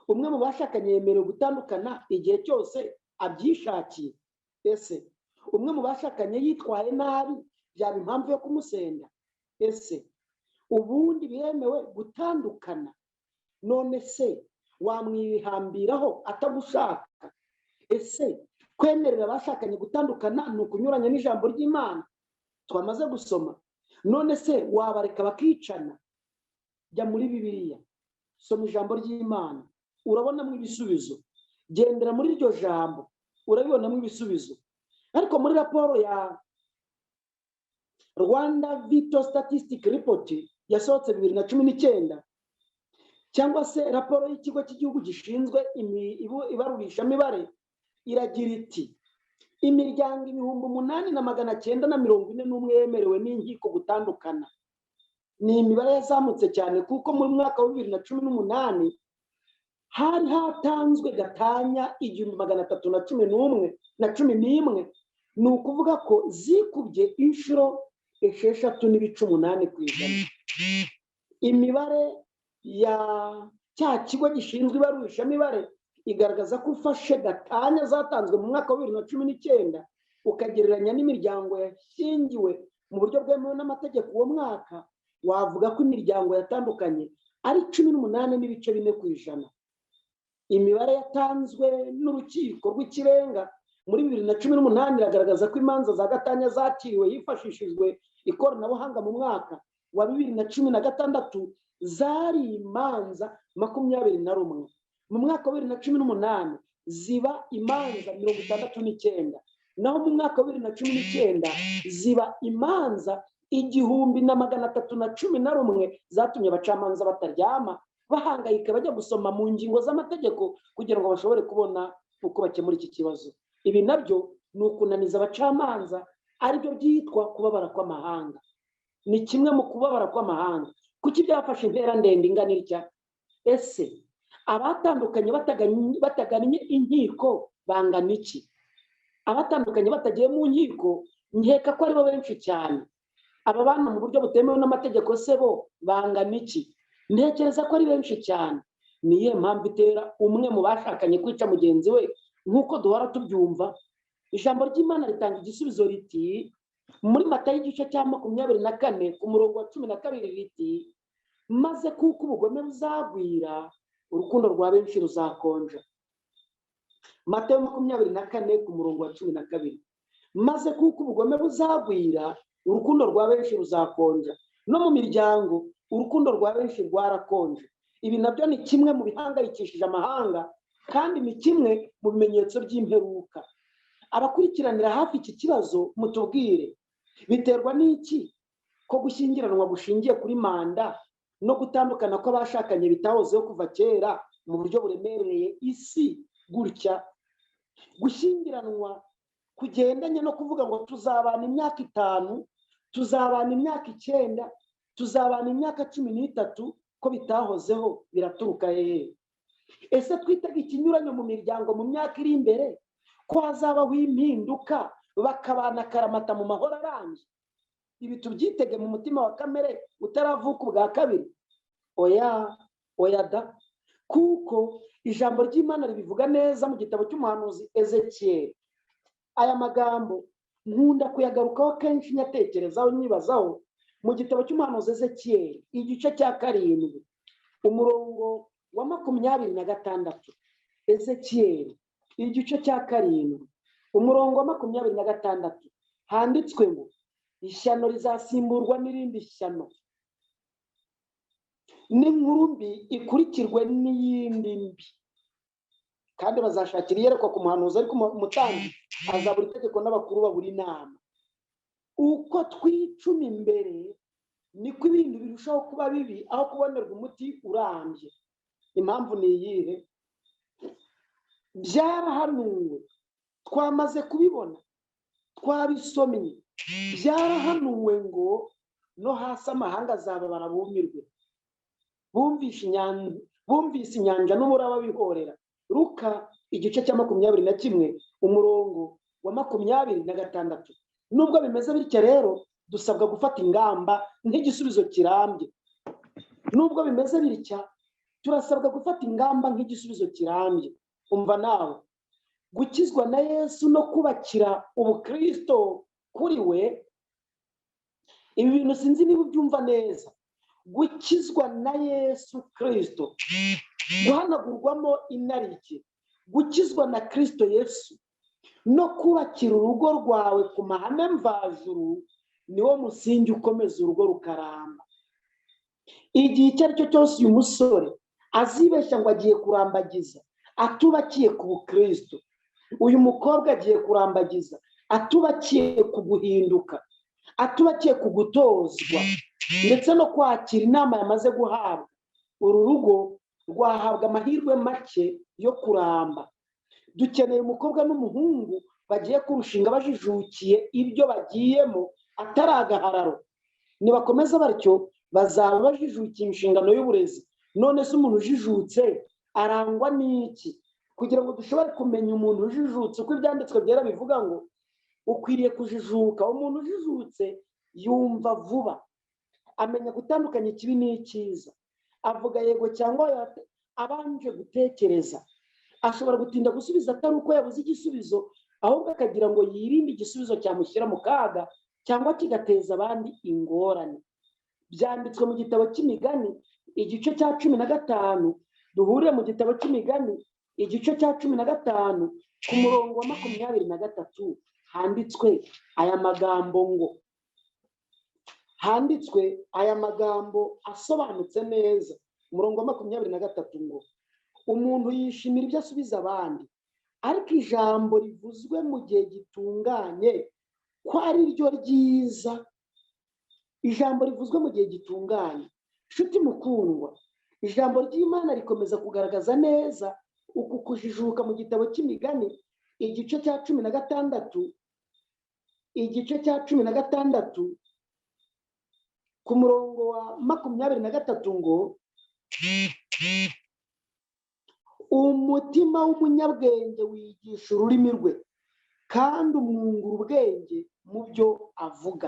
S2: umwe mu bashakanye yemerewe gutandukana igihe cyose abyishakiye? Ese umwe mu bashakanye yitwaye nabi byaba impamvu yo kumusenda? Ese ubundi biremewe gutandukana? None se wamwihambiraho atagushaka? Ese kwemerera abashakanye gutandukana ni ukunyuranya n'ijambo ry'Imana twamaze gusoma? None se wabareka bakicana? Jya muri Bibiliya, soma ijambo ry'Imana, urabonamo ibisubizo. Gendera muri iryo jambo, urabibonamo ibisubizo. Ariko muri raporo ya Rwanda Vital Statistic Report yasohotse 2019, cyangwa se raporo y'ikigo cy'igihugu gishinzwe ibarurishamibare, iragira iti imiryango 8,941 yemerewe n'inkiko gutandukana. Ni imibare yazamutse cyane kuko muri mwaka wa 2018 hari hatanzwe gatanya 311. Ni ukuvuga ko zikubye inshuro 6.8%. Imibare ya cya kigo gishinzwe ibarurishamibare igaragaza ko ufashe gatanya zatanzwe mu mwaka wa 2019 ukagereranya n'imiryango yashingiwe mu buryo bwemewe n'amategeko uwo mwaka, wavuga ko imiryango yatandukanye ari 18.4%. Imibare yatanzwe n'urukiko rw'ikirenga muri 2018 iragaragaza ko imanza za gatanya zakiriwe hifashishijwe ikoranabuhanga mu mwaka wa 2016 zari imanza 21. Mu mwaka wa 2018 ziba imanza 69, naho mu mwaka wa 2019 ziba imanza 1,311 zatumye abacamanza bataryama bahangayika bajya gusoma mu ngingo z'amategeko kugira ngo bashobore kubona uko bakemura iki kibazo. Ibi nabyo ni ukunaniza abacamanza, aribyo byitwa kubabara kw'amahanga. Ni kimwe mu kubabara kw'amahanga. Kuki byafashe intera ndende ingana itya? Ese abatandukanye batagannye inkiko bangana iki? Abatandukanye batagiye mu nkiko nkeka ko aribo benshi cyane. Aba bana mu buryo butemewe n'amategeko se bo bangana iki? Ntekereza ko ari benshi cyane. Niyo mpamvu itera umwe mu bashakanye kwica mugenzi we nk'uko duhora tubyumva. Ijambo ry'Imana ritanga igisubizo riti muri Matayo igice cya 24 ku murongo wa 12 riti maze kuko ubugome buzagwira urukundo rwa benshi ruzakonja. Matayo 24 ku murongo wa 12 maze kuko ubugome buzagwira urukundo rwa benshi ruzakonja. No mu miryango urukundo rwa benshi rwarakonje. Ibi nabyo ni kimwe mu bihangayikishije amahanga kandi ni kimwe mu bimenyetso by'imperuka. Abakurikiranira hafi iki kibazo mutubwire, biterwa n'iki ko gushyingiranwa gushingiye kuri manda no gutandukana kw'abashakanye bitahozeho kuva kera mu buryo buremereye isi gutya? Gushyingiranwa kugendanye no kuvuga ngo tuzabana imyaka 5, tuzabana imyaka 9, tuzabana imyaka 13 ko bitahozeho biraturuka hehe? Ese twitega ikinyuranyo mu miryango mu myaka iri imbere ko hazabaho impinduka bakabana karamata mu mahoro arambye? Ibi tubyitege mu mutima wa kamere utaravuka ubwa kabiri? Oya da, kuko ijambo ry'Imana ribivuga neza mu gitabo cy'umuhanuzi Ezekiel. Aya magambo nkunda kuyagarukaho kenshi nyatekerezaho nyibazaho. Mu gitabo cy'umuhanuzi Ezekiel igice cya 7 umurongo wa 26. Ezekiel igice cya 7 umurongo wa 26 handitswe ngo ishyano rizasimburwa n'irindi shyano, n'inkuru mbi ikurikirwe n'iyindi mbi, kandi bazashakira iyerekwa ku muhanuzi, ariko umutambyi azabura itegeko n'abakuru babura inama. Uko twicuma imbere niko ibintu birushaho kuba bibi aho kubonerwa umuti urambye. Impamvu ni iyihe? Byarahanuwe, twamaze kubibona, twabisomye. Byarahanuwe ngo no hasi amahanga azaba barabumirwe. Bumvise inyanja n'umuraba bihorera. Luka igice cya 21 umurongo wa 26. Nubwo bimeze bityo rero dusabwa gufata ingamba nk'igisubizo kirambye. Nubwo bimeze bityo turasabwa gufata ingamba nk'igisubizo kirambye. Umva nawe, gukizwa na Yesu no kubakira ubukristo kuri we, ibi bintu sinzi niba ubyumva neza. Gukizwa na Yesu Kristo, guhanagurwamo inarijye, gukizwa na Kristo Yesu no kubakira urugo rwawe ku mahame mvajuru niwo musingi ukomeza urugo rukaramba. Igihe icyo ari cyo cyose uyu musore azibeshya ngo agiye kurambagiza atubakiye ku bukristo, uyu mukobwa agiye kurambagiza atubakiye ku guhinduka, atubakiye ku gutozwa ndetse no kwakira inama yamaze guhabwa, uru rugo rwahabwa amahirwe make yo kuramba. Dukeneye umukobwa n'umuhungu bagiye kurushinga bajijukiye ibyo bagiyemo atari agahararo. Nibakomeza batyo bazaba bajijukiye inshingano y'uburezi. None se umuntu ujijutse arangwa n'iki? Kugira ngo dushobore kumenya umuntu ujijutse, uko ibyanditswe byera bivuga ngo ukwiriye kujijuka. Umuntu ujijutse yumva vuba, amenya gutandukanya ikibi n'icyiza, avuga yego cyangwa oya abanje gutekereza. Ashobora gutinda gusubiza atari uko yabuze igisubizo, ahubwo akagira ngo yirinde igisubizo cyamushyira mu kaga cyangwa kigateza abandi ingorane. Byanditswe mu gitabo cy'Imigani igice cya 15. Duhurire mu gitabo cy'Imigani igice cya 15 ku murongo wa 23 handitswe aya magambo ngo, handitswe aya magambo asobanutse neza. Umurongo wa 23 ngo umuntu yishimira ibyo asubiza abandi, ariko ijambo rivuzwe mu gihe gitunganye ko ari ryo ryiza. ijambo rivuzwe mu gihe gitunganye. Nshuti mukundwa, ijambo ry'Imana rikomeza kugaragaza neza uku kujijuka mu gitabo cy'Imigani igice cya 16 ku murongo wa 23 ngo umutima w'umunyabwenge wigisha ururimi rwe kandi umwungura ubwenge mu byo avuga.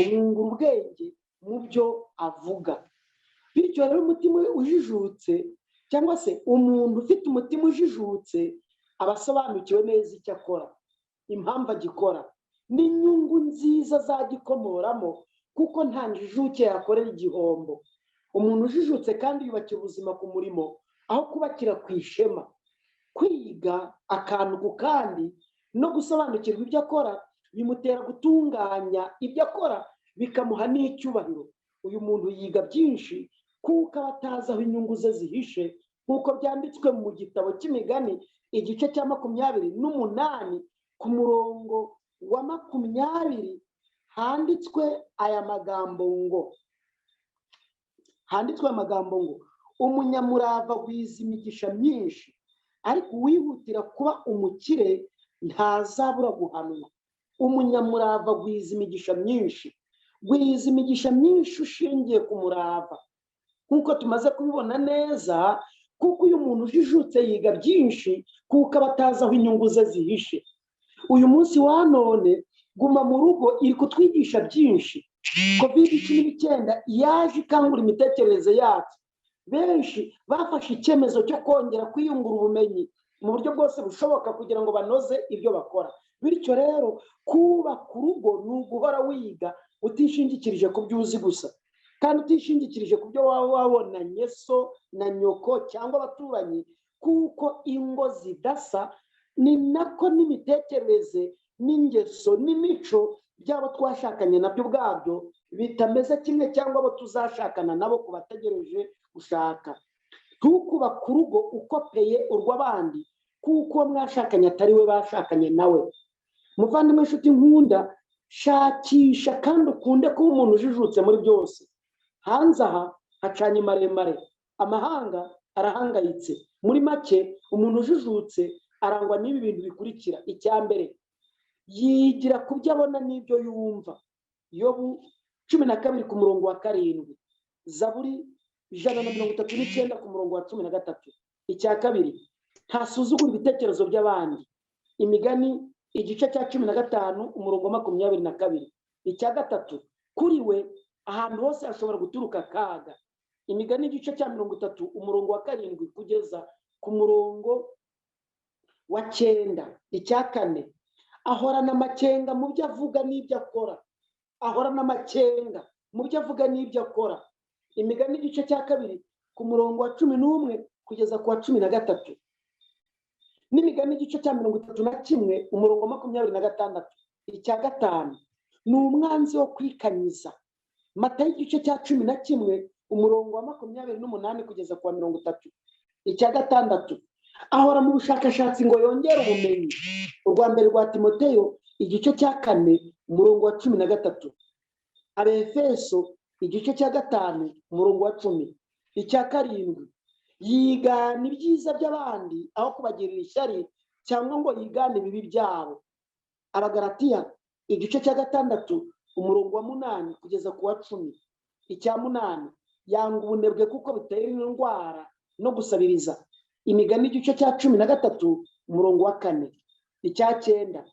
S2: Umwungura ubwenge mu byo avuga. Bityo rero umutima ujijutse cyangwa se umuntu ufite umutima ujijutse aba asobanukiwe neza icyo akora, impamvu agikora n'inyungu nziza zagikomoramo, kuko nta njijuke yakorera igihombo. Umuntu ujijutse kandi yubakira ubuzima ku murimo aho kubakira ku ishema. Kwiga akantu ku kandi no gusobanukirwa ibyo akora bimutera gutunganya ibyo akora bikamuha n'icyubahiro. Uyu muntu yiga byinshi kuko aba atazi aho inyungu ze zihishe, nk'uko byanditswe mu gitabo cy'Imigani igice cya 28 ku murongo wa 20 handitswe aya magambo ngo umunyamurava agwiza imigisha myinshi, ariko uwihutira kuba umukire ntazabura guhanwa. Umunyamurava agwiza imigisha myinshi. Gwiza imigisha myinshi ushingiye ku murava, nk'uko tumaze kubibona neza, kuko uyu muntu ujijutse yiga byinshi kuko aba atazi aho inyungu ze zihishe. Uyu munsi wa none guma mu rugo iri kutwigisha byinshi. COVID-19 yaje ikangura imitekerereze yacu. Benshi bafashe icyemezo cyo kongera kwiyungura ubumenyi mu buryo bwose bushoboka kugira ngo banoze ibyo bakora. Bityo rero kubaka urugo ni uguhora wiga utishingikirije ku byo uzi gusa, kandi utishingikirije ku byo waba wabonanye so na nyoko cyangwa abaturanyi, kuko ingo zidasa ni nako n'imitekerereze n'ingeso n'imico byabo twashakanye nabyo ubwabyo bitameze kimwe, cyangwa abo tuzashakana nabo ku bategereje gushaka. Ntukubaka urugo ukopeye urw'abandi, kuko uwo mwashakanye atari we bashakanye nawe. Muvandimwe, inshuti nkunda, shakisha kandi ukunde kuba umuntu ujijutse muri byose. Hanze aha hacanye maremare, amahanga arahangayitse. Muri make umuntu ujijutse arangwa n'ibi bintu bikurikira. Icya mbere, yigira ku byo abona n'ibyo yumva. Yobu 12 ku murongo wa 7, Zaburi 139 ku murongo wa 13. Icya kabiri, ntasuzugura ibitekerezo by'abandi. Imigani igice cya 15 umurongo wa 22. Icya gatatu, kuri we ahantu hose hashobora guturuka akaga. Imigani igice cya 30 umurongo wa 7 kugeza ku murongo wa 9. Icya kane, ahorana amakenga mu byo avuga n'ibyo akora. Ahorana amakenga mu byo avuga n'ibyo akora. Imigani igice cya 2 ku murongo wa 11 kugeza ku wa 13. N'imigani igice cya 31 umurongo wa 26. Icya gatanu, ni umwanzi wo kwikanyiza. Matayo igice cya 11 umurongo wa 28 kugeza ku wa 30. Icya gatandatu, ahora mu bushakashatsi ngo yongere ubumenyi. Urwa mbere rwa Timoteyo igice cya 4 umurongo wa 13. Abefeso igice cya 5 umurongo wa 10. Icya karindwi, yigana ibyiza by'abandi aho kubagirira ishyari cyangwa ngo yigane ibibi byabo. Abagalatiya igice cya 6 umurongo wa 8 kugeza ku wa 10. Icya 8, yanga ubunebwe kuko bitera indwara no gusabiriza. Imigani igice cya 13 umurongo wa 4. Icya 9,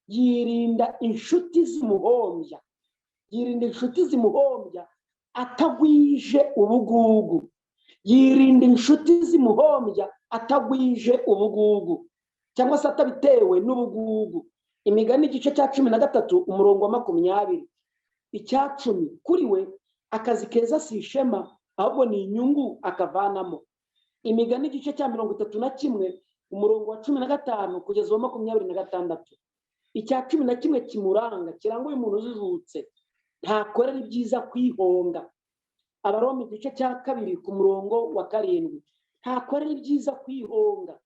S2: yirinda inshuti zimuhombya. Yirinda inshuti zimuhombya atagwije ubugugu. Yirinda inshuti zimuhombya atagwije ubugugu, cyangwa se atabitewe n'ubugugu. Imigani igice cya 13 umurongo wa 20. Icya 10, kuri we akazi keza si ishema ahubwo ni inyungu akavanamo. Imigani igice cya 31 umurongo wa 15 kugeza wa 26. Icya 11 kimuranga kiranga uyu muntu ujijutse, ntakorera ibyiza kwihonga. Abaroma igice cya 2 ku murongo wa 7, ntakorera ibyiza kwihonga.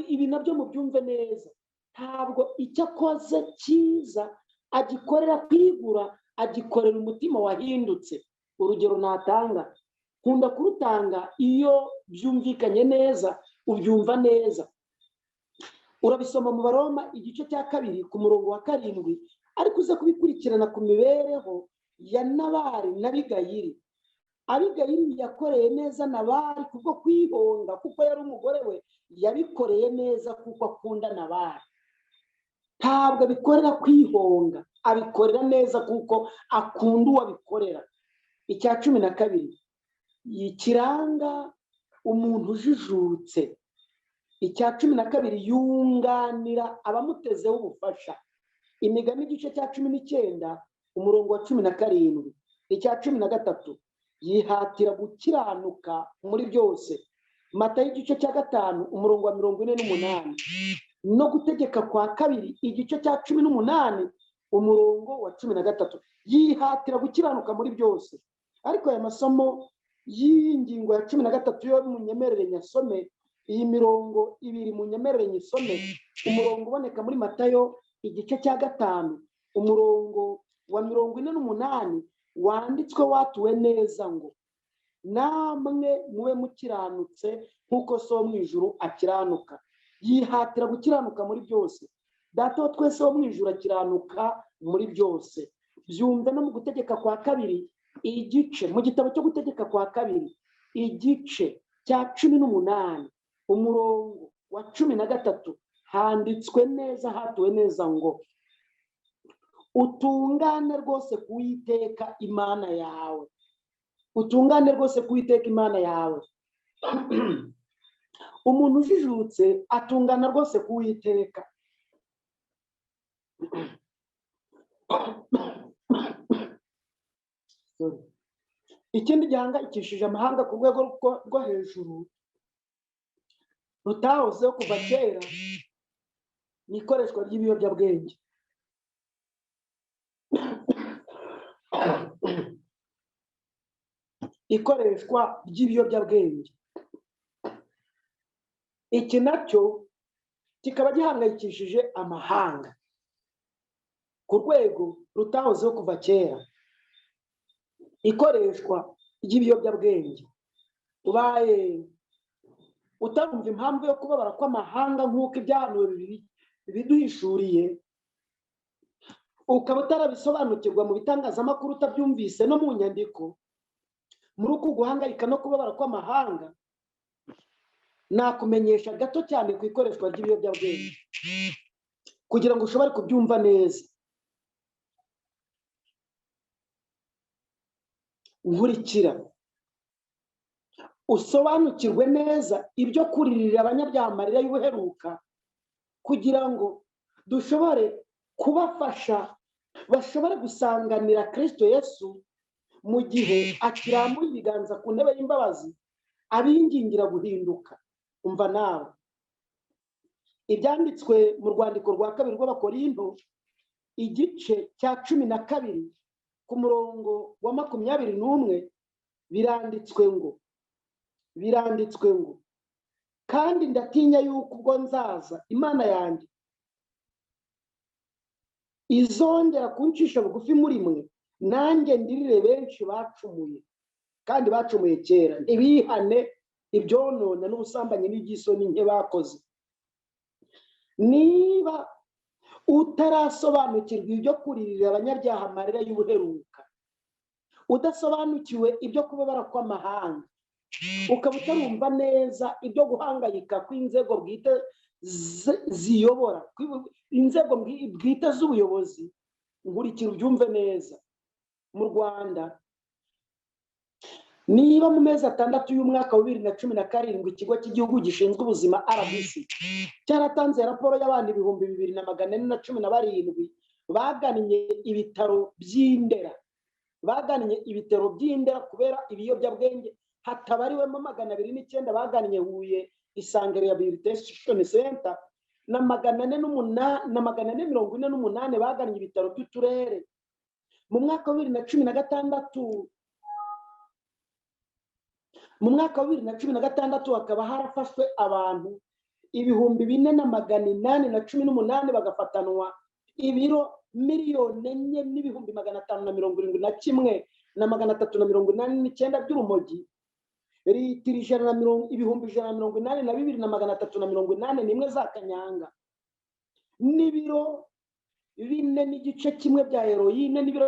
S2: Ibi nabyo mubyumve neza, ntabwo icyo akoze cyiza agikorera kwigura agikorera umutima wahindutse. Urugero natanga, nkunda kurutanga iyo byumvikanye neza, ubyumva neza. Urabisoma mu Baroma igice cya 2 ku murongo wa 7, ariko uza kubikurikirana ku mibereho ya Nabali na Abigayili. Abigayili yakoreye neza Nabali kubwo kwihonga, kuko yari umugore we. Yabikoreye neza kuko akunda Nabali. Ntabwo abikorera kwihonga, abikorera neza kuko akunda uwabikorera. Icya 12 kiranga umuntu ujijutse. Icya 12 yunganira abamutezeho ubufasha. Imigani igice cya 19 umurongo wa 17. Icya 13 yihatira gukiranuka muri byose. Matayo igice cya 5 umurongo wa 48. No gutegeka kwa 2 igice cya 18 umurongo wa 13. Yihatira gukiranuka muri byose. Ariko aya masomo y'ingingo ya 13 yo munyemerere nyasome, iyi mirongo 2 munyemerere nyisome. Umurongo uboneka muri Matayo igice cya 5 umurongo wa 48 wanditswe watuwe neza ngo, namwe mube mukiranutse nk'uko so wo mu ijuru akiranuka. Yihatira gukiranuka muri byose. Data wa twese wo mu ijuru akiranuka muri byose. Byumve no mu gutegeka kwa 2 igice, mu gitabo cyo gutegeka kwa 2 igice cya 18 umurongo wa 13 handitswe neza, hatuwe neza ngo, utungane rwose ku Uwiteka Imana yawe. Utungane rwose ku Uwiteka Imana yawe. Umuntu ujijutse atungana rwose ku Uwiteka. Ikindi gihangayikishije amahanga ku rwego rwo hejuru rutahozeho kuva kera ni ikoreshwa ry'ibiyobyabwenge. Ikoreshwa ry'ibiyobyabwenge iki nacyo kikaba gihangayikishije amahanga ku rwego rutahozeho kuva kera. Ikoreshwa ry'ibiyobyabwenge. Ubaye utarumva impamvu yo kubabara kw'amahanga nk'uko ibyahanuwe biduhishuriye, ukaba utarabisobanukirwa mu bitangazamakuru, utabyumvise no mu nyandiko, muri uku guhangayika no kubabara kw'amahanga, nakumenyesha gato cyane ku ikoreshwa ry'ibiyobyabwenge kugira ngo ushobore kubyumva neza. Nkurikira usobanukirwe neza ibyo kuririra abanyabyaha amarira y'ubuheruka, kugira ngo dushobore kubafasha bashobore gusanganira Kristo Yesu mu gihe akirambuye ibiganza ku ntebe y'imbabazi abingingira guhinduka. Umva nawe ibyanditswe mu rwandiko rwa 2 rw'Abakorinto igice cya 12 ku murongo wa 21 biranditswe ngo, kandi ndatinya yuko ubwo nzaza Imana yanjye izongera kuncisha bugufi muri mwe, nanjye ndirire benshi bacumuye kandi bacumuye kera, ntibihane ibyonona n'ubusambanyi n'iby'isoni nke bakoze. Niba utarasobanukirwa ibyo kuririra abanyabyaha amarira y'ubuheruka, udasobanukiwe ibyo kubabara kw'amahanga, ukaba utarumva neza ibyo guhangayika kw'inzego bwite ziyobora, inzego bwite z'ubuyobozi, nkurikira ubyumve neza. Mu Rwanda, niba mu mezi 6 y'umwaka wa 2017 ikigo cy'igihugu gishinzwe ubuzima RBC cyaratanze raporo y'abantu 2417 bagannye ibitaro by'Indera, kubera ibiyobyabwenge, hatabariwemo 209 bagannye Huye Isange Rehabilitation Center na 448 bagannye ibitaro by'uturere. Mu mwaka wa 2016 hakaba harafashwe abantu 4818 bagafatanwa ibiro miliyoni 4,571,389 by'urumogi, litiro 182,381 za kanyanga, n'ibiro 4 n'igice kimwe bya heroine, n'ibiro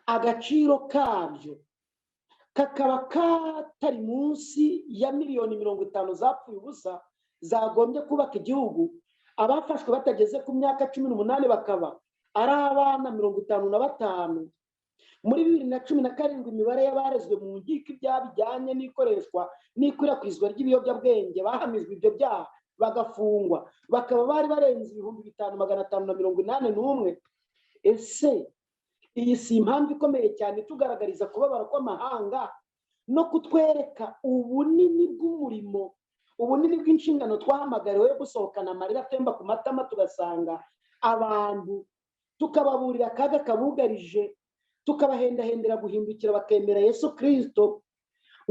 S2: agaciro kabyo kakaba katari munsi ya miliyoni 50 zapfuye ubusa zagombye kubaka igihugu. Abafashwe batageze ku myaka 18 bakaba ari abana 55. Muri 2017 imibare y'abarezwe mu nkiko ibyaha bijyanye n'ikoreshwa n'ikwirakwizwa ry'ibiyobyabwenge bahamijwe ibyo byaha bagafungwa bakaba bari barenze 5,581. Ese iyi si impamvu ikomeye cyane tugaragariza kubabara kw'amahanga no kutwereka ubunini bw'umurimo, ubunini bw'inshingano twahamagariwe gusohokana amarira atemba ku matama, tugasanga abantu tukababurira akaga kabugarije, tukabahendahendera guhindukira bakemera Yesu Kristo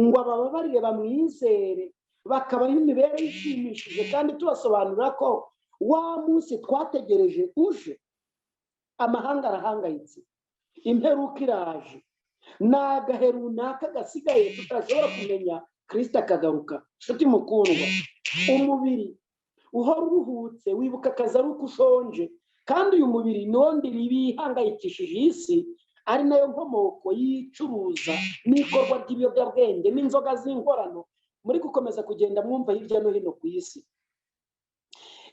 S2: ngo abababarire bamwizere, bakabaho imibereho ishimishije, kandi tubasobanurira ko wa munsi twategereje uje. Amahanga arahangayitse, imperuka iraje, n'agahe runaka gasigaye tutashobora kumenya Kristo akagaruka. Nshuti mukundwa, umubiri uhora uruhutse wibuka akazi ari uko ushonje, kandi uyu mubiri niwo ndiri bihangayikishije isi, ari nayo nkomoko y'icuruza n'ikorwa ry'ibiyobyabwenge n'inzoga z'inkorano muri gukomeza kugenda mwumva hirya no hino ku isi.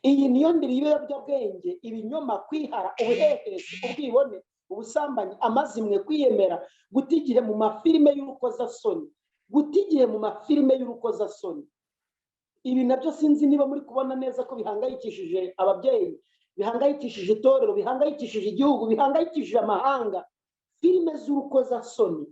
S2: Iyi niyo ndiri y'ibiyobyabwenge, ibinyoma, kwihara, ubuhehesi, ubwibone, ubusambanyi, amazimwe, kwiyemera, guta igihe mu mafilime y'urukozasoni, guta igihe mu mafilime y'urukozasoni. Ibi nabyo sinzi niba muri kubona neza ko bihangayikishije ababyeyi, bihangayikishije itorero, bihangayikishije igihugu, bihangayikishije amahanga. Filime z'urukozasoni,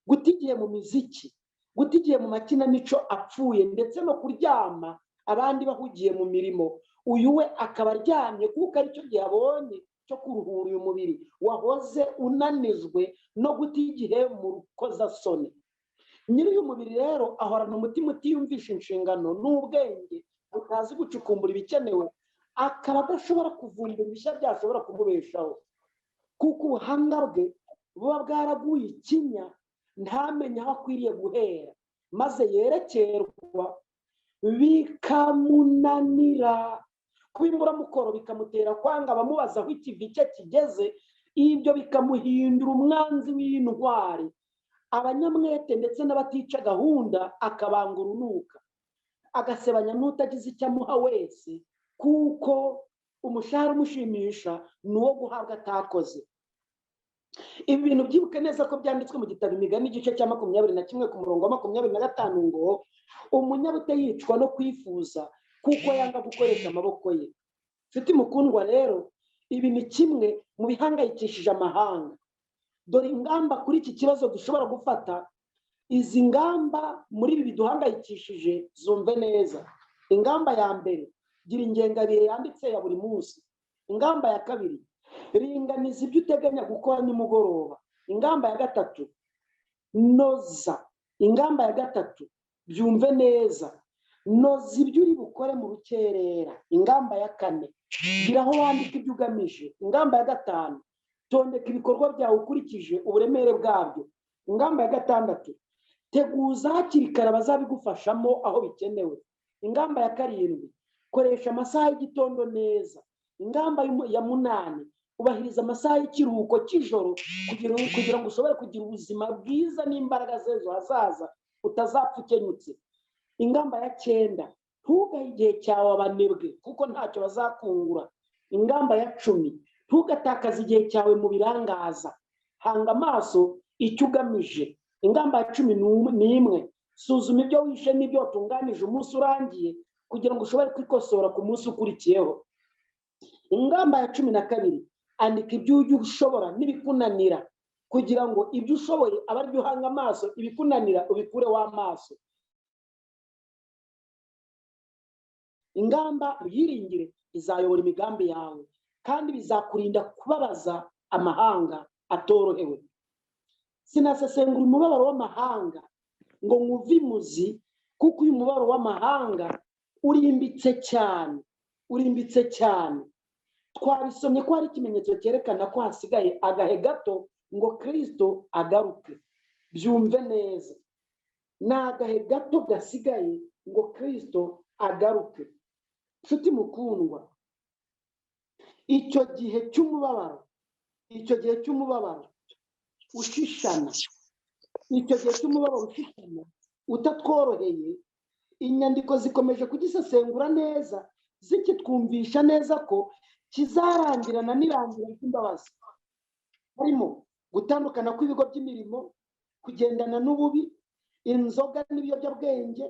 S2: guta igihe mu miziki, guta igihe mu makinamico apfuye, ndetse no kuryama abandi bahugiye mu mirimo, uyu we akaba aryamye kuko aricyo gihe abonye cyo kuruhura uyu mubiri wahoze unanijwe no guta igihe mu rukozasoni. Nyiri uyu mubiri rero ahorana umutima utiyumvisha inshingano n'ubwenge butazi gucukumbura ibikenewe, akaba adashobora kuvumbura ibishya byashobora kumubeshaho, kuko ubuhanga bwe buba bwaraguye ikinya, ntamenye aho akwiriye guhera, maze yerekerwa bikamunanira. Kuba imburamukoro bikamutera kwanga abamubaza aho ikivi cye kigeze, ibyo bikamuhindura umwanzi w'intwari, abanyamwete ndetse n'abatica gahunda akabanga urunuka, agasebanya n'utagize icyo amuha wese, kuko umushahara umushimisha ni uwo guhabwa atakoze. Ibi bintu byibuke neza ko byanditswe mu gitabo Imigani igice cya 21 ku murongo wa 25 ngo umunyabute yicwa no kwifuza kuko yanga gukoresha amaboko ye. Nshuti mukundwa rero, ibi ni kimwe mu bihangayikishije amahanga. Dore ingamba kuri iki kibazo dushobora gufata. Izi ngamba muri ibi biduhangayikishije zumve neza. Ingamba ya mbere, gira ingengabihe yanditse ya buri munsi. Ingamba ya kabiri, ringaniza ibyo uteganya gukora nimugoroba. Ingamba ya gatatu, noza. Ingamba ya gatatu, byumve neza, noza ibyo uri bukore mu rukerera. Ingamba ya kane, gira aho wandika ibyo ugamije. Ingamba ya gatanu, tondeka ibikorwa byawe ukurikije uburemere bwabyo. Ingamba ya gatandatu, teguza hakiri kare abazabigufashamo aho bikenewe. Ingamba ya karindwi, koresha amasaha y'igitondo neza. Ingamba ya munani, ubahiriza amasaha y'ikiruhuko cy'ijoro kugira ngo ushobore kugira ubuzima bwiza n'imbaraga z'ejo hazaza utazapfa ukenyutse. Ingamba ya 9, ntugahe igihe cyawe abanebwe kuko ntacyo bazakungura. Ingamba ya 10, ntugatakaze igihe cyawe mu birangaza, hanga amaso icyo ugamije. Ingamba ya 11, suzuma ibyo wishe n'ibyo watunganije umunsi urangiye kugira ngo ushobore kwikosora ku munsi ukurikiyeho. Ingamba ya 12, andika ibyo ujya ushobora n'ibikunanira kugira ngo ibyo ushoboye abe ari byo uhanga amaso, ibikunanira ubikureho amaso. Ingamba uyiringire izayobora imigambi yawe kandi bizakurinda kubabaza amahanga atorohewe. Sinasesengura umubabaro w'amahanga ngo nkuve imuzi kuko uyu mubabaro w'amahanga urimbitse cyane. Twabisomye ko hari ikimenyetso cyerekana ko hasigaye agahe gato ngo Kristo agaruke. Byumve neza, ni agahe gato gasigaye ngo Kristo agaruke. Nshuti mukundwa, icyo gihe cy'umubabaro ushishana, utatworoheye, inyandiko zikomeje kugisesengura neza, zikitwumvisha neza ko kizarangirana n'irangira ry'imbabazi. Harimo gutandukana kw'ibigo by'imirimo, kugendana n'ububi, inzoga n'ibiyobyabwenge,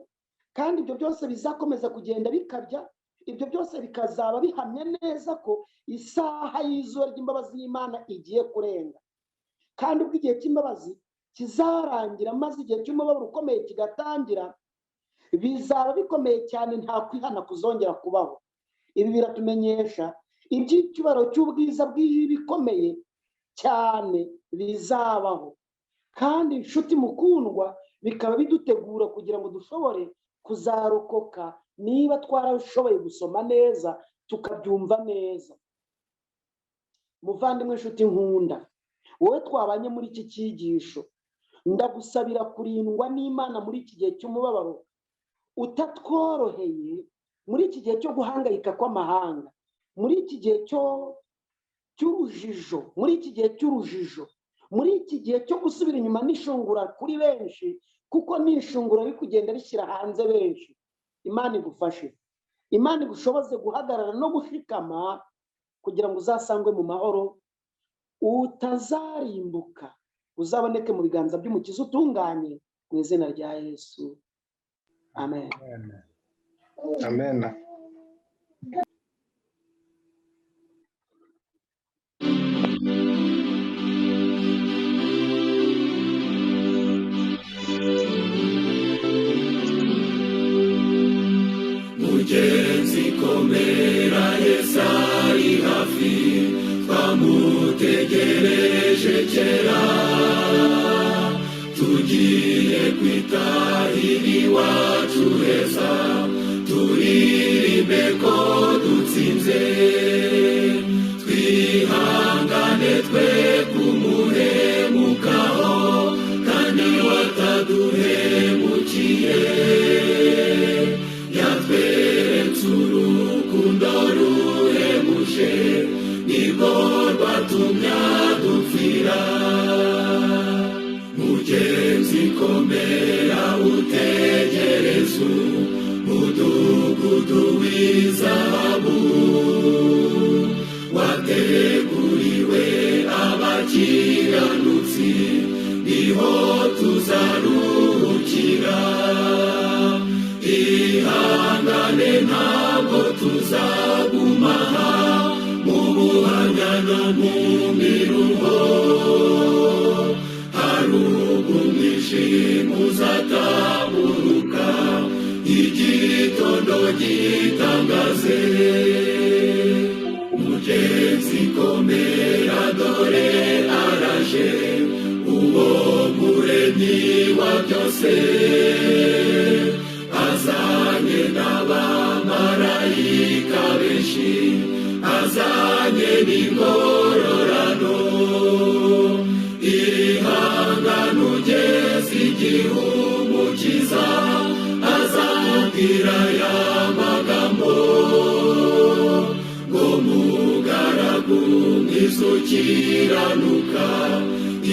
S2: kandi ibyo byose bizakomeza kugenda bikabya. Ibyo byose bikazaba bihamye neza ko isaha y'izuba ry'imbabazi y'Imana igiye kurenga, kandi ubwo igihe cy'imbabazi kizarangira maze igihe cy'umubabaro ukomeye kigatangira, bizaba bikomeye cyane, nta kwihana kuzongera kubaho. Ibi biratumenyesha iby'icyubahiro cy'ubwiza bw'ibikomeye cyane bizabaho, kandi inshuti mukundwa, bikaba bidutegura kugira ngo dushobore kuzarokoka niba twarashoboye gusoma neza tukabyumva neza. Muvandimwe, inshuti nkunda, wowe twabanye muri iki cyigisho, ndagusabira kurindwa n'Imana muri iki gihe cy'umubabaro utatworoheye, muri iki gihe cyo guhangayika kw'amahanga, muri iki gihe cy'urujijo, muri iki gihe cyo gusubira inyuma n'ishungura kuri benshi, kuko n'ishungura riri kugenda rishyira hanze benshi. Imana igufashe, Imana igushoboze guhagarara no gushikama kugira ngo uzasangwe mu mahoro, utazarimbuka, uzaboneke mu biganza by'umukiza utunganye, mu izina rya Yesu, amen.
S3: Amen.
S1: Mugenzi komera, Yesu ari hafi, twamutegereje kera, tugiye kwitahira iwacu heza, turirimbe ko dutsinze, twihangane twe kumuhemukaho, kandi wataduhemukiye, yatweretse urukundo ruhebuje, nirwo rwatumye adupfira. Mugenzi komera, utegereze umudugudu w'izahabu, wateguriwe abakiranutsi, niho tuzaruhukira. Ihangane, ntabwo tuzaguma aha, mu buhanya no mu miruho, hari umwijima uzataburuka, igitondo gitangaze. Mugenzi komera, dore araje, uwo muremyi wa byose, azanye n'abamarayika benshi, azanye n'ingororano. Ihangane ugeze igihe umukiza azabwira aya magambo, ngo mugaragu mwiza ukiranuka,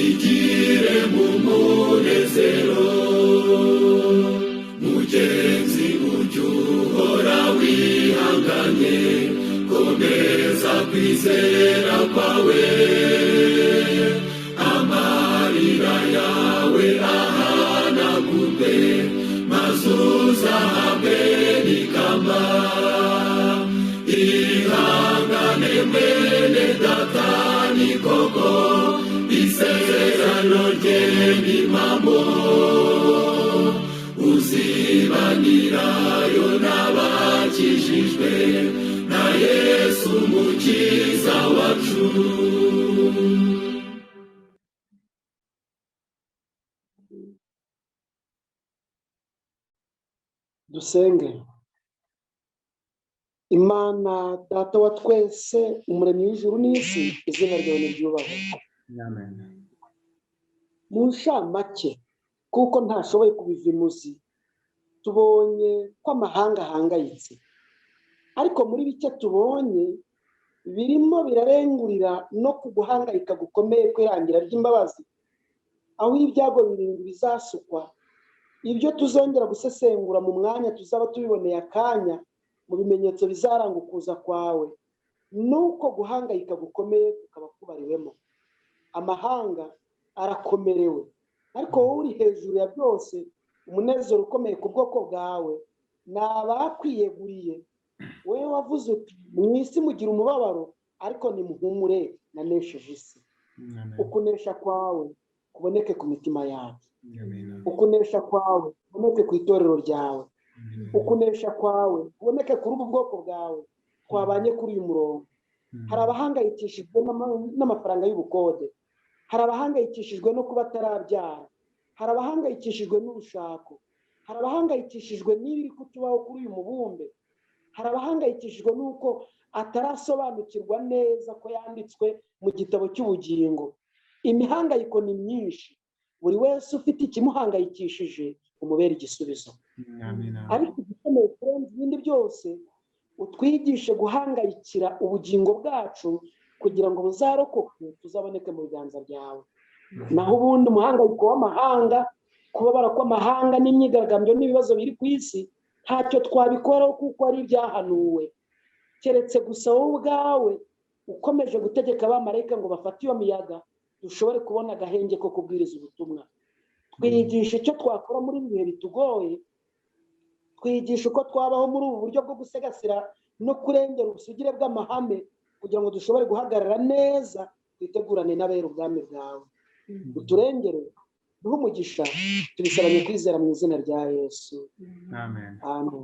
S1: igire mu munezero. Mugenzi ujye uhora wihanganye, komeza kwizera kwawe, amarira yawe ahanagurwe, maze uzahabwe n'ikamba. Ihangane mwene data, ni koko isezerano rye ni impamo, uzibanirayo n'abakijijwe na Yesu umukiza wacu.
S2: Dusenge. Imana data wa twese, umuremyi w'ijuru n'isi, izina ryawe niryubahwe. Mu nshamake, kuko ntashoboye kubiva imuzi, tubonye ko amahanga ahangayitse, ariko muri bike tubonye birimo birarengurira no kuguhangayika gukomeye kwirangira ry'imbabazi, aho ibyago birindwi bizasukwa, ibyo tuzongera gusesengura mu mwanya tuzaba tubiboneye akanya, mu bimenyetso bizaranga ukuza kwawe, nuko guhangayika gukomeye kukaba kubariwemo. Amahanga arakomerewe, ariko wowe uri hejuru ya byose, umunezero ukomeye ku bwoko bwawe ni abakwiyeguriye. Wowe wavuze uti mu isi mugira umubabaro, ariko nimuhumure nanesheje isi. Ukunesha kwawe kuboneke ku mitima yacu, ukunesha kwawe kuboneke ku itorero ryawe, ukunesha kwawe kuboneke kuri ubu bwoko bwawe twabanye kuri uyu murongo. Hari abahangayikishijwe n'amafaranga y'ubukode, hari abahangayikishijwe no kuba atarabyara, hari abahangayikishijwe n'urushako, hari abahangayikishijwe n'ibiri kutubaho kuri uyu mubumbe, hari abahangayikishijwe n'uko atarasobanukirwa neza ko yanditswe mu gitabo cy'ubugingo. Imihangayiko ni myinshi, buri wese ufite ikimuhangayikishije umubera igisubizo. Ariko igikomeye kurenza ibindi byose, utwigishe guhangayikira ubugingo bwacu kugira ngo buzarokoke tuzaboneke mu biganza byawe. Naho ubundi umuhangayiko w'amahanga, kubabara kw'amahanga n'imyigaragambyo n'ibibazo biri ku isi, ntacyo twabikoraho kuko ari ibyahanuwe, keretse gusa wowe ubwawe ukomeje gutegeka abamarayika ngo bafate iyo miyaga, dushobore kubona agahenge ko kubwiriza ubutumwa. Twigisha icyo twakora muri ibi bihe bitugoye, twigisha uko twabaho muri ubu buryo bwo gusegasira no kurengera ubusugire bw'amahame, kugira ngo dushobore guhagarara neza, twitegurane n'abera ubwami bwawe. Uturengere, duhe umugisha, tubisabanye kwizera mu izina rya Yesu. Amen.